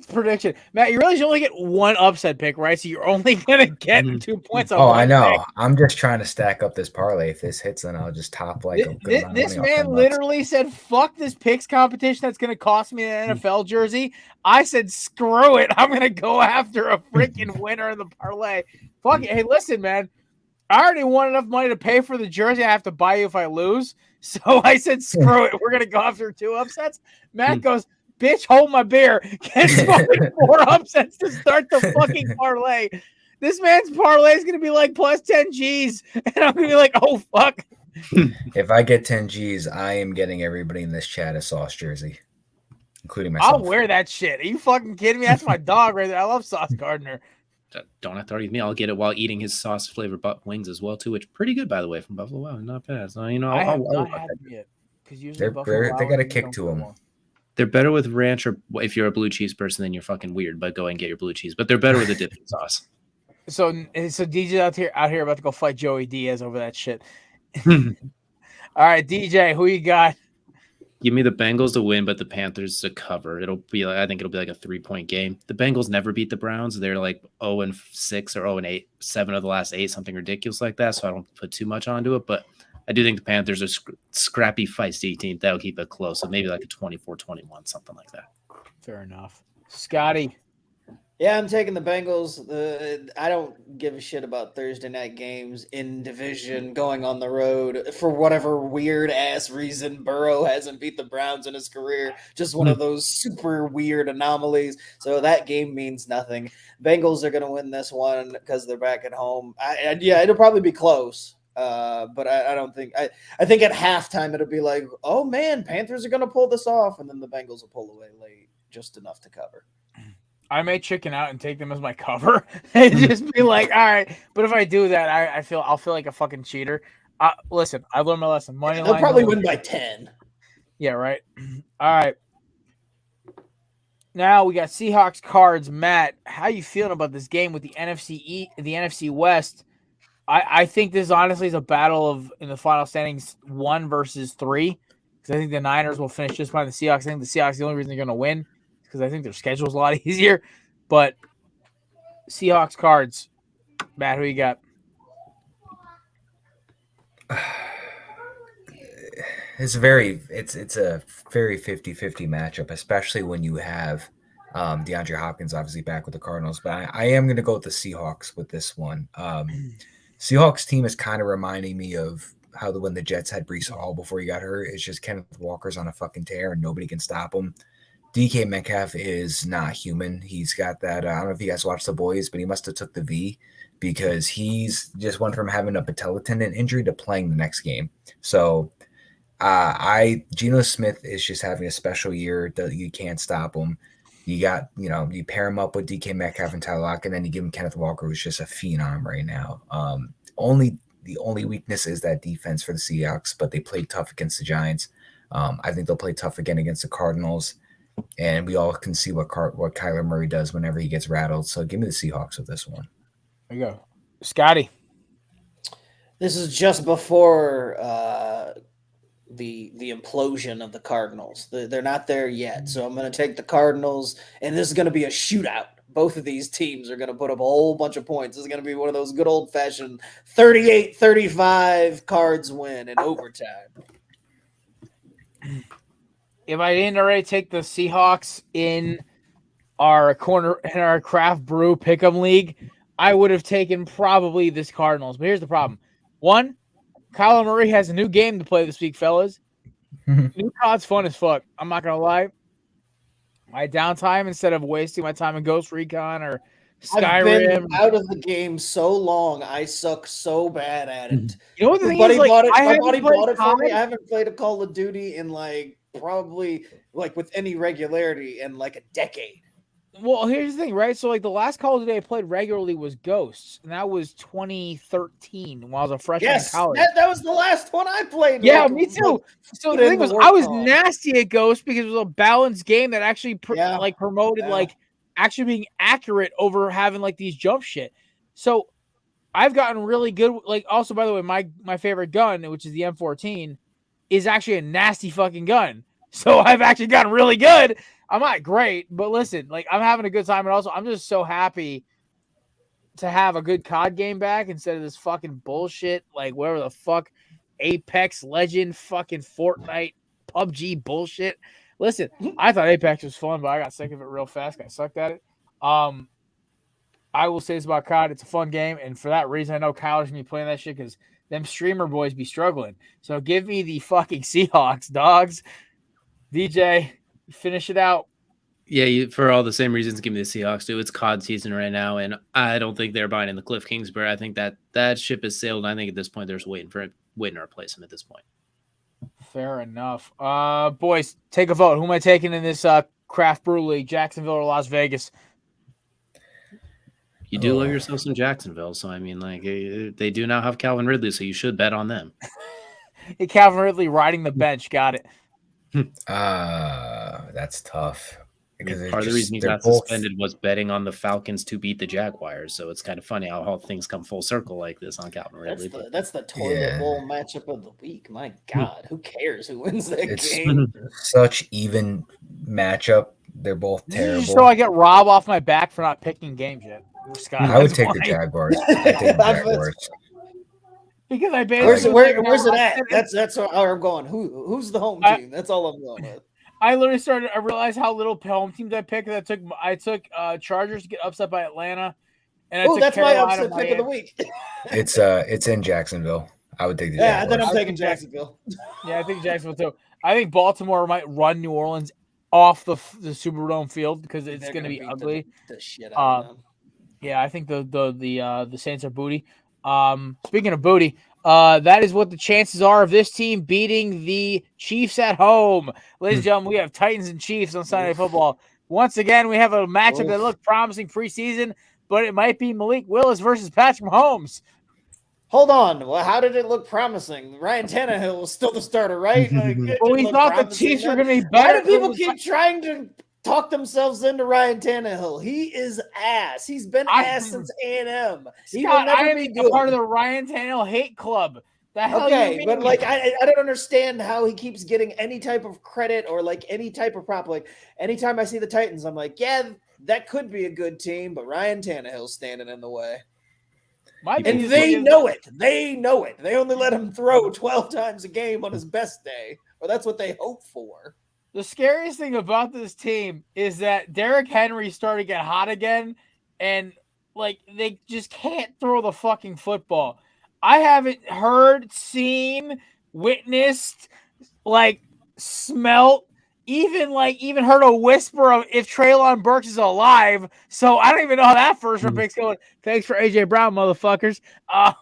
prediction. Matt, you really should only get one upset pick, right? So you're only gonna get 2 points on one I know. pick. I'm just trying to stack up this parlay. If this hits, then I'll just top like a good amount of This money off man $10. literally said, "Fuck this picks competition. That's gonna cost me an NFL jersey." I said, "Screw it. I'm gonna go after a freaking winner in the parlay." Fuck it. Hey, listen, man. I already won enough money to pay for the jersey I have to buy you if I lose. So I said, screw it. We're going to go after 2 upsets. Matt goes, bitch, hold my beer. Get 4 upsets to start the fucking parlay. This man's parlay is going to be like plus 10 G's. And I'm going to be like, oh, fuck. If I get 10 G's, I am getting everybody in this chat a Sauce jersey, including myself. I'll wear that shit. Are you fucking kidding me? That's my dog right there. I love Sauce Gardner. Don't have to argue with me. I'll get it while eating his sauce flavored wings as well too, which pretty good by the way from Buffalo Wild, not bad. So I have not had them yet because usually they got a kick to them. They're better with ranch, or if you're a blue cheese person, then you're fucking weird. But go and get your blue cheese. But they're better with a dipping sauce. So DJ's out here about to go fight Joey Diaz over that shit. All right, DJ, who you got? Give me the Bengals to win, but the Panthers to cover. I think it'll be like a 3-point game. The Bengals never beat the Browns. They're like 0-6 or 0-8, 7 of the last 8, something ridiculous like that. So I don't put too much onto it. But I do think the Panthers are scrappy, feisty team. That'll keep it close. So maybe like a 24-21, something like that. Fair enough. Scotty. Yeah, I'm taking the Bengals. I don't give a shit about Thursday night games in division going on the road for whatever weird ass reason. Burrow hasn't beat the Browns in his career. Just one of those super weird anomalies. So that game means nothing. Bengals are going to win this one because they're back at home. It'll probably be close. But I don't think I think at halftime it'll be like, oh man, Panthers are going to pull this off, and then the Bengals will pull away late, just enough to cover. I may chicken out and take them as my cover and just be like, all right. But if I do that, I'll feel like a fucking cheater. Listen, I learned my lesson. Money They'll line. probably win by 10. Yeah, right. All right. Now we got Seahawks Cards. Matt, how you feeling about this game with the NFC West? I think this honestly is a battle of in the final standings 1 versus 3. Because I think the Niners will finish just behind the Seahawks. I think the Seahawks, the only reason they're going to win is because I think their schedule is a lot easier. But Seahawks Cards. Matt, who you got? It's a very 50-50 matchup, especially when you have DeAndre Hopkins obviously back with the Cardinals. But I am going to go with the Seahawks with this one. Seahawks team is kind of reminding me of how when the Jets had Breece Hall before he got hurt. It's just Kenneth Walker's on a fucking tear and nobody can stop him. DK Metcalf is not human. He's got that. I don't know if you guys watched The Boys, but he must have took the V because he's just went from having a patella tendon injury to playing the next game. So Geno Smith is just having a special year. You can't stop him. You got, you pair him up with DK Metcalf and Tyler Lockett, and then you give him Kenneth Walker, who's just a phenom right now. The only weakness is that defense for the Seahawks, but they played tough against the Giants. I think they'll play tough again against the Cardinals, and we all can see what Kyler Murray does whenever he gets rattled. So give me the Seahawks with this one. There you go. Scotty. This is just before the implosion of the Cardinals. They're not there yet. So I'm going to take the Cardinals, and this is going to be a shootout. Both of these teams are going to put up a whole bunch of points. This is going to be one of those good old-fashioned 38-35 Cards win in overtime. If I didn't already take the Seahawks in our craft brew pick'em league, I would have taken probably this Cardinals. But here's the problem. 1, Kyler Murray has a new game to play this week, fellas. New COD's fun as fuck. I'm not going to lie. My downtime, instead of wasting my time in Ghost Recon or Skyrim. I've been out of the game so long, I suck so bad at it. You know what the thing My is? Like, buddy bought it for me. I haven't played a Call of Duty in probably with any regularity in a decade. Well, here's the thing, right? So, the last Call of Duty I played regularly was Ghosts, and that was 2013 while I was a freshman in college. That was the last one I played. Yeah, me too. So the thing was, I was nasty at Ghosts because it was a balanced game that actually promoted actually being accurate over having these jump shit. So I've gotten really good. Also, by the way, my favorite gun, which is the M14, is actually a nasty fucking gun. So I've actually gotten really good. I'm not great, but listen, I'm having a good time, and also I'm just so happy to have a good COD game back instead of this fucking bullshit, whatever the fuck, Apex Legend, fucking Fortnite, PUBG bullshit. Listen, I thought Apex was fun, but I got sick of it real fast. I sucked at it. I will say this about COD. It's a fun game, and for that reason, I know Kyler's going to be playing that shit because them streamer boys be struggling. So give me the fucking Seahawks, dogs. DJ, finish it out. Yeah, for all the same reasons, give me the Seahawks too. It's COD season right now, and I don't think they're buying in the Cliff Kingsbury. I think that ship has sailed. I think at this point, they're just waiting to replace him at this point. Fair enough. Boys, take a vote. Who am I taking in this craft brew league, Jacksonville or Las Vegas? You do love yourself some Jacksonville, so I mean, they do now have Calvin Ridley, so you should bet on them. Calvin Ridley riding the bench. Got it. That's tough. Because part of the reason he got suspended was betting on the Falcons to beat the Jaguars. So it's kind of funny how things come full circle like this on Calvin Ridley. That's the toilet bowl matchup of the week. My God, who cares who wins that game? Such even matchup. They're both terrible. So I get Rob off my back for not picking games yet. Scott, I would take the Jaguars. Because I basically where's it at? That's where I'm going. Who's the home team? That's all I'm going with. I realized how little home teams I picked. I took Chargers to get upset by Atlanta, and that's Carolina, my upset pick of the week. It's in Jacksonville. I would take the Jaguars. Then I'm taking Jacksonville. Yeah, I think Jacksonville too. I think Baltimore might run New Orleans off the Superdome field because it's going to be ugly. The shit out of them. Yeah, I think the Saints are booty. Speaking of booty, that is what the chances are of this team beating the Chiefs at home. Ladies and gentlemen, we have Titans and Chiefs on Sunday Night Football. Once again, we have a matchup Oof. that looked promising preseason, but it might be Malik Willis versus Patrick Mahomes. Hold on. Well, how did it look promising? Ryan Tannehill was still the starter, right? Like, it Well, didn't we look thought the promising Chiefs were then. going to be Why better. do people keep trying to talk themselves into Ryan Tannehill? He is ass. He's been ass since A&M. He will Scott, I never am be a good. part of the Ryan Tannehill hate club. The hell you Okay, mean? but like I don't understand how he keeps getting any type of credit or like any type of prop. Like anytime I see the Titans, I'm like, yeah, that could be a good team, but Ryan Tannehill's standing in the way. And they know it. They know it. They only let him throw 12 times a game on his best day, or that's what they hope for. The scariest thing about this team is that Derrick Henry started to get hot again, and like they just can't throw the fucking football. I haven't heard, seen, witnessed, like smelt, even heard a whisper of if Treylon Burks is alive. So I don't even know how that first round pick's going. Thanks for AJ Brown, motherfuckers. All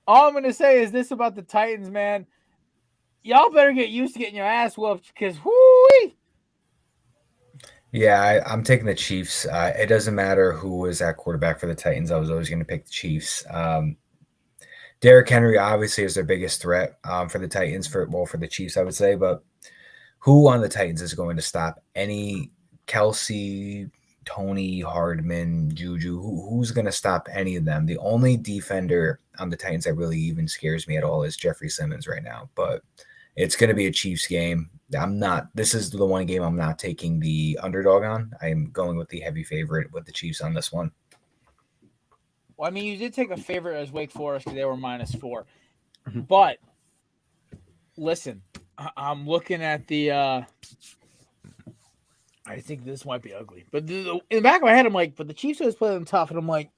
I'm gonna say is this about the Titans, man. Y'all better get used to getting your ass whooped because whoo-wee. Yeah, I'm taking the Chiefs. It doesn't matter who was at quarterback for the Titans. I was always going to pick the Chiefs. Derrick Henry obviously is their biggest threat for the Titans, for the Chiefs, I would say. But who on the Titans is going to stop any Kelsey, Tony, Hardman, Juju? Who's going to stop any of them? The only defender on the Titans that really even scares me at all is Jeffrey Simmons right now. But it's going to be a Chiefs game. This is the one game I'm not taking the underdog on. I'm going with the heavy favorite with the Chiefs on this one. Well, I mean, you did take a favorite as Wake Forest because they were -4. But listen, I'm looking at the I think this might be ugly. But in the back of my head, I'm like, but the Chiefs always play them tough. And I'm like,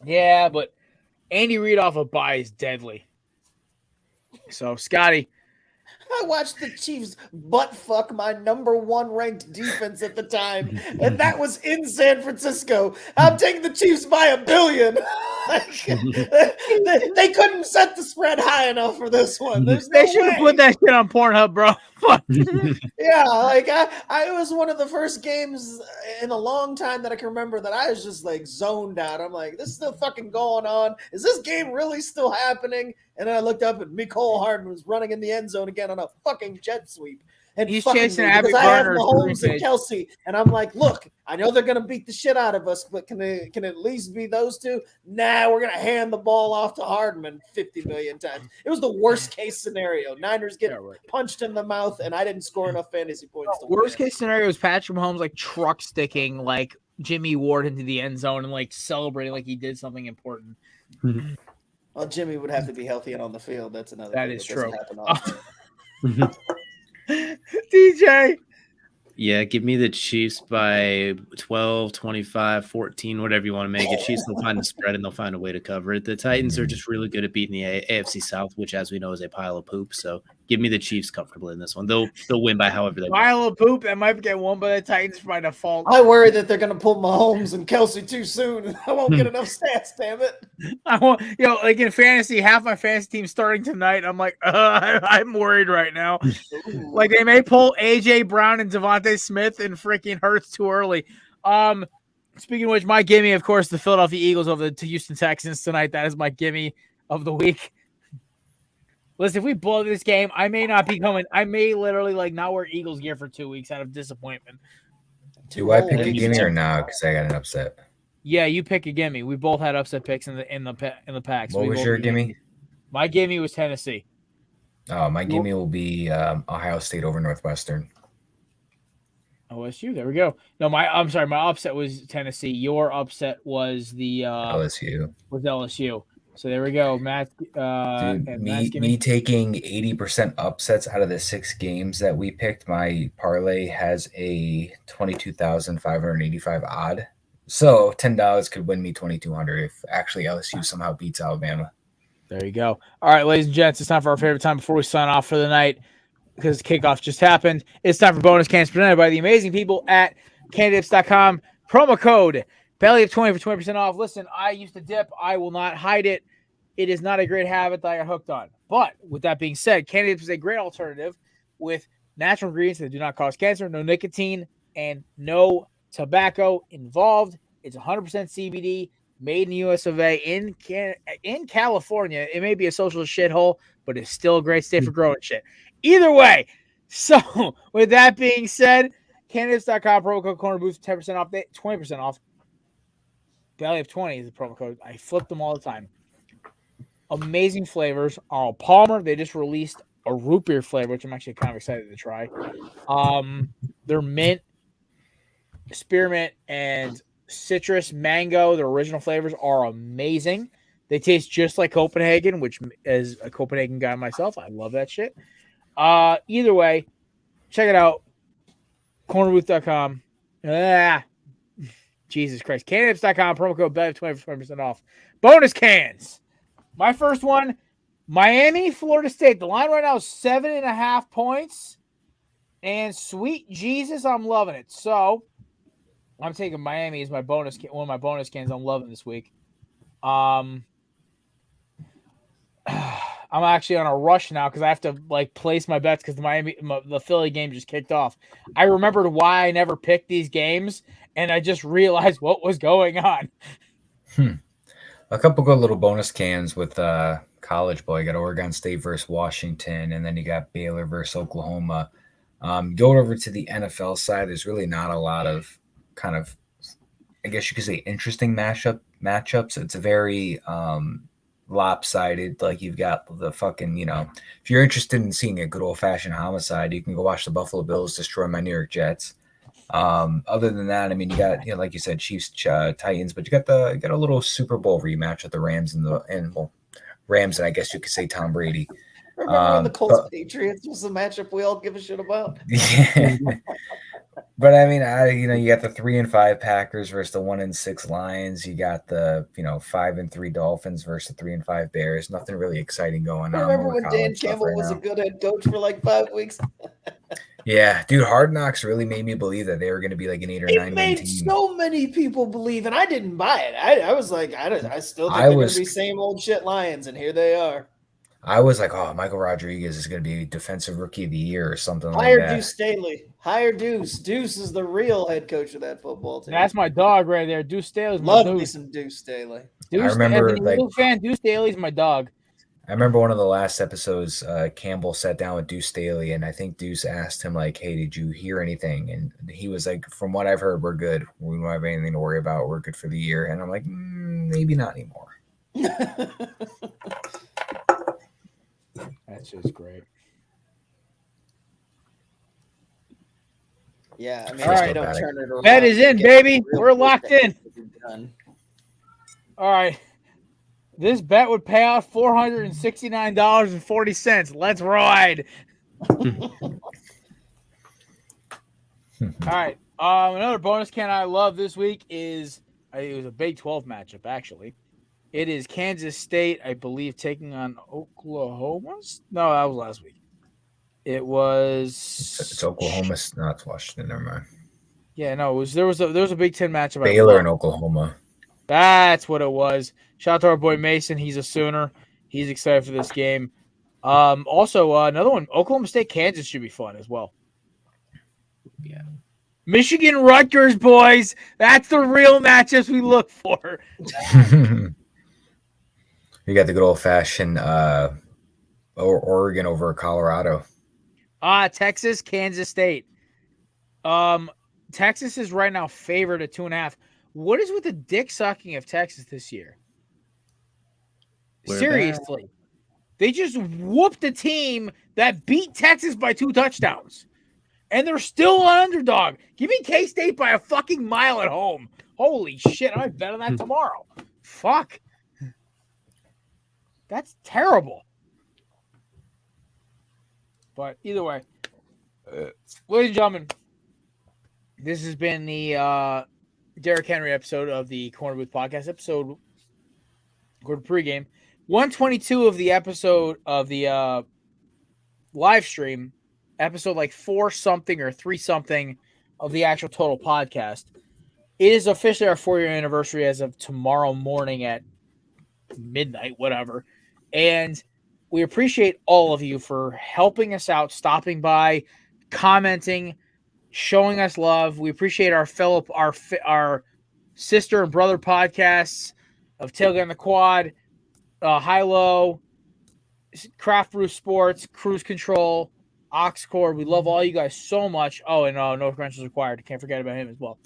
yeah, but Andy Reid off a bye is deadly. So, Scotty. I watched the Chiefs butt fuck my #1 ranked defense at the time, and that was in San Francisco. I'm taking the Chiefs by 1 billion. They couldn't set the spread high enough for this one. They should have put that shit on Pornhub, bro. Yeah, like I was one of the first games in a long time that I can remember that I was just like zoned out. I'm like, this is still fucking going on. Is this game really still happening? And then I looked up and Mecole Hardman was running in the end zone again on a fucking jet sweep. And he's fucking chasing me Abby because I have Garner's Mahomes screen and Kelsey, and I'm like, look, I know they're gonna beat the shit out of us, but can it at least be those two? Nah, we're gonna hand the ball off to Hardman 50 million times. It was the worst case scenario. Niners get punched in the mouth, and I didn't score enough fantasy points. Worst case scenario is Patrick Mahomes like truck sticking like Jimmy Ward into the end zone and like celebrating like he did something important. Well, Jimmy would have to be healthy and on the field. That's another. That thing is that true. doesn't happen often. DJ. Yeah, give me the Chiefs by 12, 25, 14, whatever you want to make it. Chiefs will find the spread and they'll find a way to cover it. The Titans are just really good at beating the AFC South, which, as we know, is a pile of poop. So give me the Chiefs comfortably in this one. They'll win by however they pile of poop that might get won by the Titans by default. I worry that they're going to pull Mahomes and Kelsey too soon. I won't get enough stats, damn it. I won't, like in fantasy, half my fantasy team starting tonight. I'm like, I'm worried right now. Like they may pull AJ Brown and Devontae Smith and freaking Hurts too early. Speaking of which, my gimme, of course, the Philadelphia Eagles over the Houston Texans tonight. That is my gimme of the week. Listen, if we blow this game, I may not be coming. I may literally not wear Eagles gear for 2 weeks out of disappointment. Do I pick a gimme or not? Because I got an upset. Yeah, you pick a gimme. We both had upset picks in the packs. What was your gimme? My gimme was Tennessee. Oh, my gimme will be Ohio State over Northwestern. OSU. There we go. No, I'm sorry. My upset was Tennessee. Your upset was the LSU. Was LSU. So there we go, Matt. Dude, me taking 80% upsets out of the 6 games that we picked. My parlay has a 22,585 odd. So $10 could win me 2,200 if actually LSU somehow beats Alabama. There you go. All right, ladies and gents, it's time for our favorite time before we sign off for the night because kickoff just happened. It's time for bonus cans presented by the amazing people at candidates.com. Promo code BELLYUP20 for 20% off. Listen, I used to dip. I will not hide it. It is not a great habit that I got hooked on. But with that being said, Candidates is a great alternative with natural ingredients that do not cause cancer, no nicotine, and no tobacco involved. It's 100% CBD, made in the US of A, in California. It may be a social shithole, but it's still a great state for growing shit. Either way, so with that being said, candidates.com, promo code Corner Booth, 10% off, 20% off. Belly of 20 is the promo code. I flip them all the time. Amazing flavors. Arnold Palmer, they just released a root beer flavor, which I'm actually kind of excited to try. They're mint, spearmint, and citrus mango. The original flavors are amazing. They taste just like Copenhagen, which, as a Copenhagen guy myself, I love that shit. Either way, check it out. Cornerbooth.com. Jesus Christ. Candidates.com, promo code BEV, 20% off. Bonus cans. My first one, Miami, Florida State. The line right now is 7.5 points. And sweet Jesus, I'm loving it. So I'm taking Miami as my bonus, one of my bonus cans I'm loving this week. I'm actually on a rush now because I have to place my bets because the Philly game just kicked off. I remembered why I never picked these games, and I just realized what was going on. A couple good little bonus cans with college ball. You got Oregon State versus Washington, and then you got Baylor versus Oklahoma. Go over to the NFL side. There's really not a lot of kind of, I guess you could say, interesting matchups. It's a very lopsided. Like, you've got the fucking, if you're interested in seeing a good old fashioned homicide, you can go watch the Buffalo Bills destroy my New York Jets. Other than that, I mean, you got, like you said, Chiefs, Titans, but you got a little Super Bowl rematch with the Rams and Rams, and I guess you could say Tom Brady. Remember when the Colts Patriots was the matchup we all give a shit about? Yeah. But I mean, you got the 3-5 Packers versus the 1-6 Lions. You got the 5-3 Dolphins versus the 3-5 Bears. Nothing really exciting going on. Remember when Dan Campbell was a good head coach for like 5 weeks? Yeah, dude, Hard Knocks really made me believe that they were going to be like an 8 or 9 It made win team. so many people believe, and I didn't buy it. I was like, I still think they're going to be same old shit Lions, and here they are. I was like, oh, Michael Rodriguez is going to be Defensive Rookie of the Year or something like that. Hire Deuce Staley. Hire Deuce. Deuce is the real head coach of that football team. That's my dog right there. Deuce Staley's my Love dude. me some Deuce Staley. I remember, Deuce Staley's my dog. I remember one of the last episodes, Campbell sat down with Deuce Staley, and I think Deuce asked him, like, hey, did you hear anything? And he was like, from what I've heard, we're good. We don't have anything to worry about. We're good for the year. And I'm like, maybe not anymore. That's just great. Yeah, I mean, all right, don't turn it around. Bet is in, baby. We're locked in. All right. This bet would pay out $469.40. Let's ride. All right. Another bonus can I love this week is it was a Big 12 matchup, actually. It is Kansas State, I believe, taking on Oklahoma. No, that was last week. It was. It's Oklahoma. No, it's Washington. Never mind. Yeah, no, it was. There was a Big 10 matchup. Baylor and Oklahoma. That's what it was. Shout out to our boy Mason. He's a Sooner. He's excited for this game. Also, another one, Oklahoma State, Kansas should be fun as well. Yeah. Michigan, Rutgers, boys. That's the real matchups we look for. You got the good old fashioned Oregon over Colorado. Texas, Kansas State. Texas is right now favored at 2.5. What is with the dick sucking of Texas this year? Seriously. They just whooped a team that beat Texas by 2 touchdowns. And they're still an underdog. Give me K-State by a fucking mile at home. Holy shit, I might bet on that tomorrow. Fuck. That's terrible. But either way, ladies and gentlemen, this has been the Derrick Henry episode of the Corner Booth Podcast, episode pregame. 122 of the episode of the live stream, episode like 4 something or 3 something of the actual total podcast. It is officially our 4-year anniversary as of tomorrow morning at midnight, whatever. And we appreciate all of you for helping us out, stopping by, commenting, showing us love. We appreciate our sister and brother podcasts of Tailgate on the Quad, High Low, Craft Brew Sports, Cruise Control, Oxcord. We love all you guys so much. Oh, and no credentials required. Can't forget about him as well.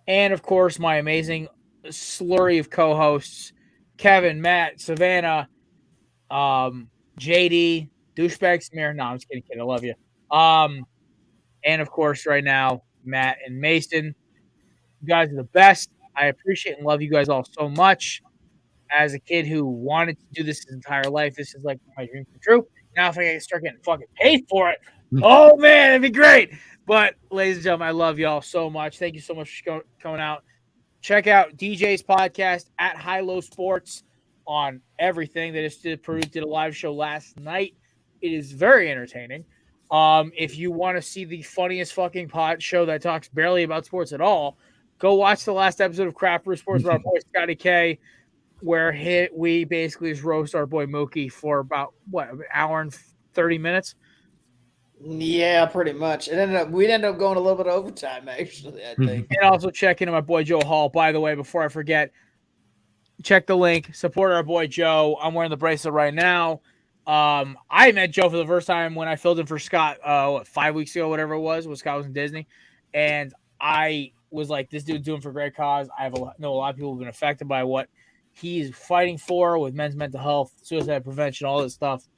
And of course, my amazing slurry of co-hosts: Kevin, Matt, Savannah, JD, douchebag Samir. No, I'm just kidding, kid. I love you. And of course, right now, Matt and Mason. You guys are the best. I appreciate and love you guys all so much. As a kid who wanted to do this his entire life, this is like my dream come true. Now, if I can start getting fucking paid for it, oh man, it'd be great. But, ladies and gentlemen, I love y'all so much. Thank you so much for coming out. Check out DJ's podcast at High Low Sports on everything. They just did a live show last night. It is very entertaining. If you want to see the funniest fucking pod show that talks barely about sports at all, go watch the last episode of Craft Brew Sports with our boy Scotty K, where we basically just roast our boy Mookie for about an hour and 30 minutes. Yeah, pretty much. We'd end up going a little bit of overtime, actually, I think. And also check in on my boy Joe Hall. By the way, before I forget, check the link. Support our boy Joe. I'm wearing the bracelet right now. I met Joe for the first time when I filled in for Scott 5 weeks ago, whatever it was when Scott was in Disney. And I was like, this dude's doing for a great cause. I know a lot of people have been affected by what he's fighting for with men's mental health, suicide prevention, all this stuff.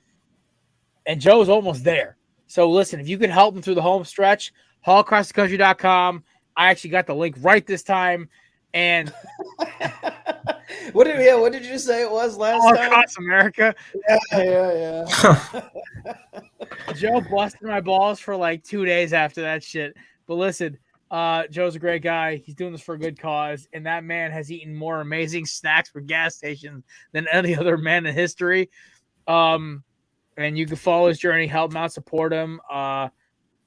And Joe's almost there. So listen, if you could help him through the home stretch, haulacrossthecountry.com. I actually got the link right this time. And what did you say it was last all time? across America. Yeah. Joe busted my balls for like 2 days after that shit. But listen, Joe's a great guy. He's doing this for a good cause. And that man has eaten more amazing snacks for gas stations than any other man in history. And you can follow his journey, help him out, support him. I'm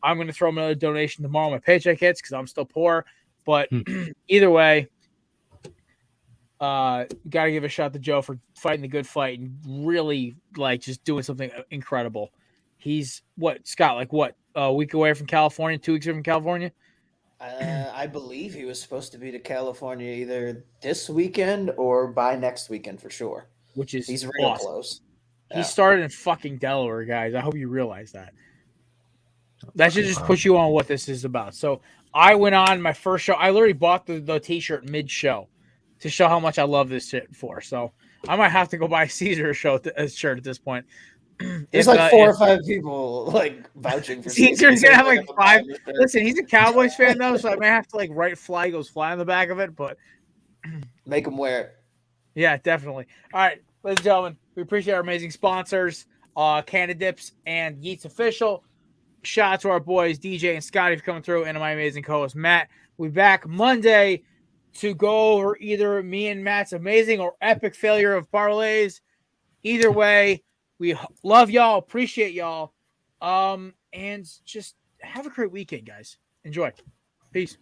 going to throw him another donation tomorrow when my paycheck hits because I'm still poor. But either way, got to give a shout to Joe for fighting the good fight and really just doing something incredible. He's Scott, a week away from California, 2 weeks away from California? I believe he was supposed to be to California either this weekend or by next weekend for sure. He's real awesome. close. He started in fucking Delaware, guys. I hope you realize that. That should just put you on what this is about. So I went on my first show. I literally bought the t-shirt mid-show to show how much I love this shit for. So I might have to go buy Caesar shirt at this point. There's 4 or 5 people vouching for Caesar's gonna have 5. Listen, he's a Cowboys fan though, so I may have to write "Fly Eagles Fly" on the back of it. But make him wear it. Yeah, definitely. All right, ladies and gentlemen, we appreciate our amazing sponsors, Canada Dips and Yeats Official. Shout out to our boys DJ and Scotty for coming through, and my amazing co-host Matt. We'll be back Monday to go over either me and Matt's amazing or epic failure of parlays. Either way, we love y'all, appreciate y'all, and just have a great weekend, guys. Enjoy. Peace.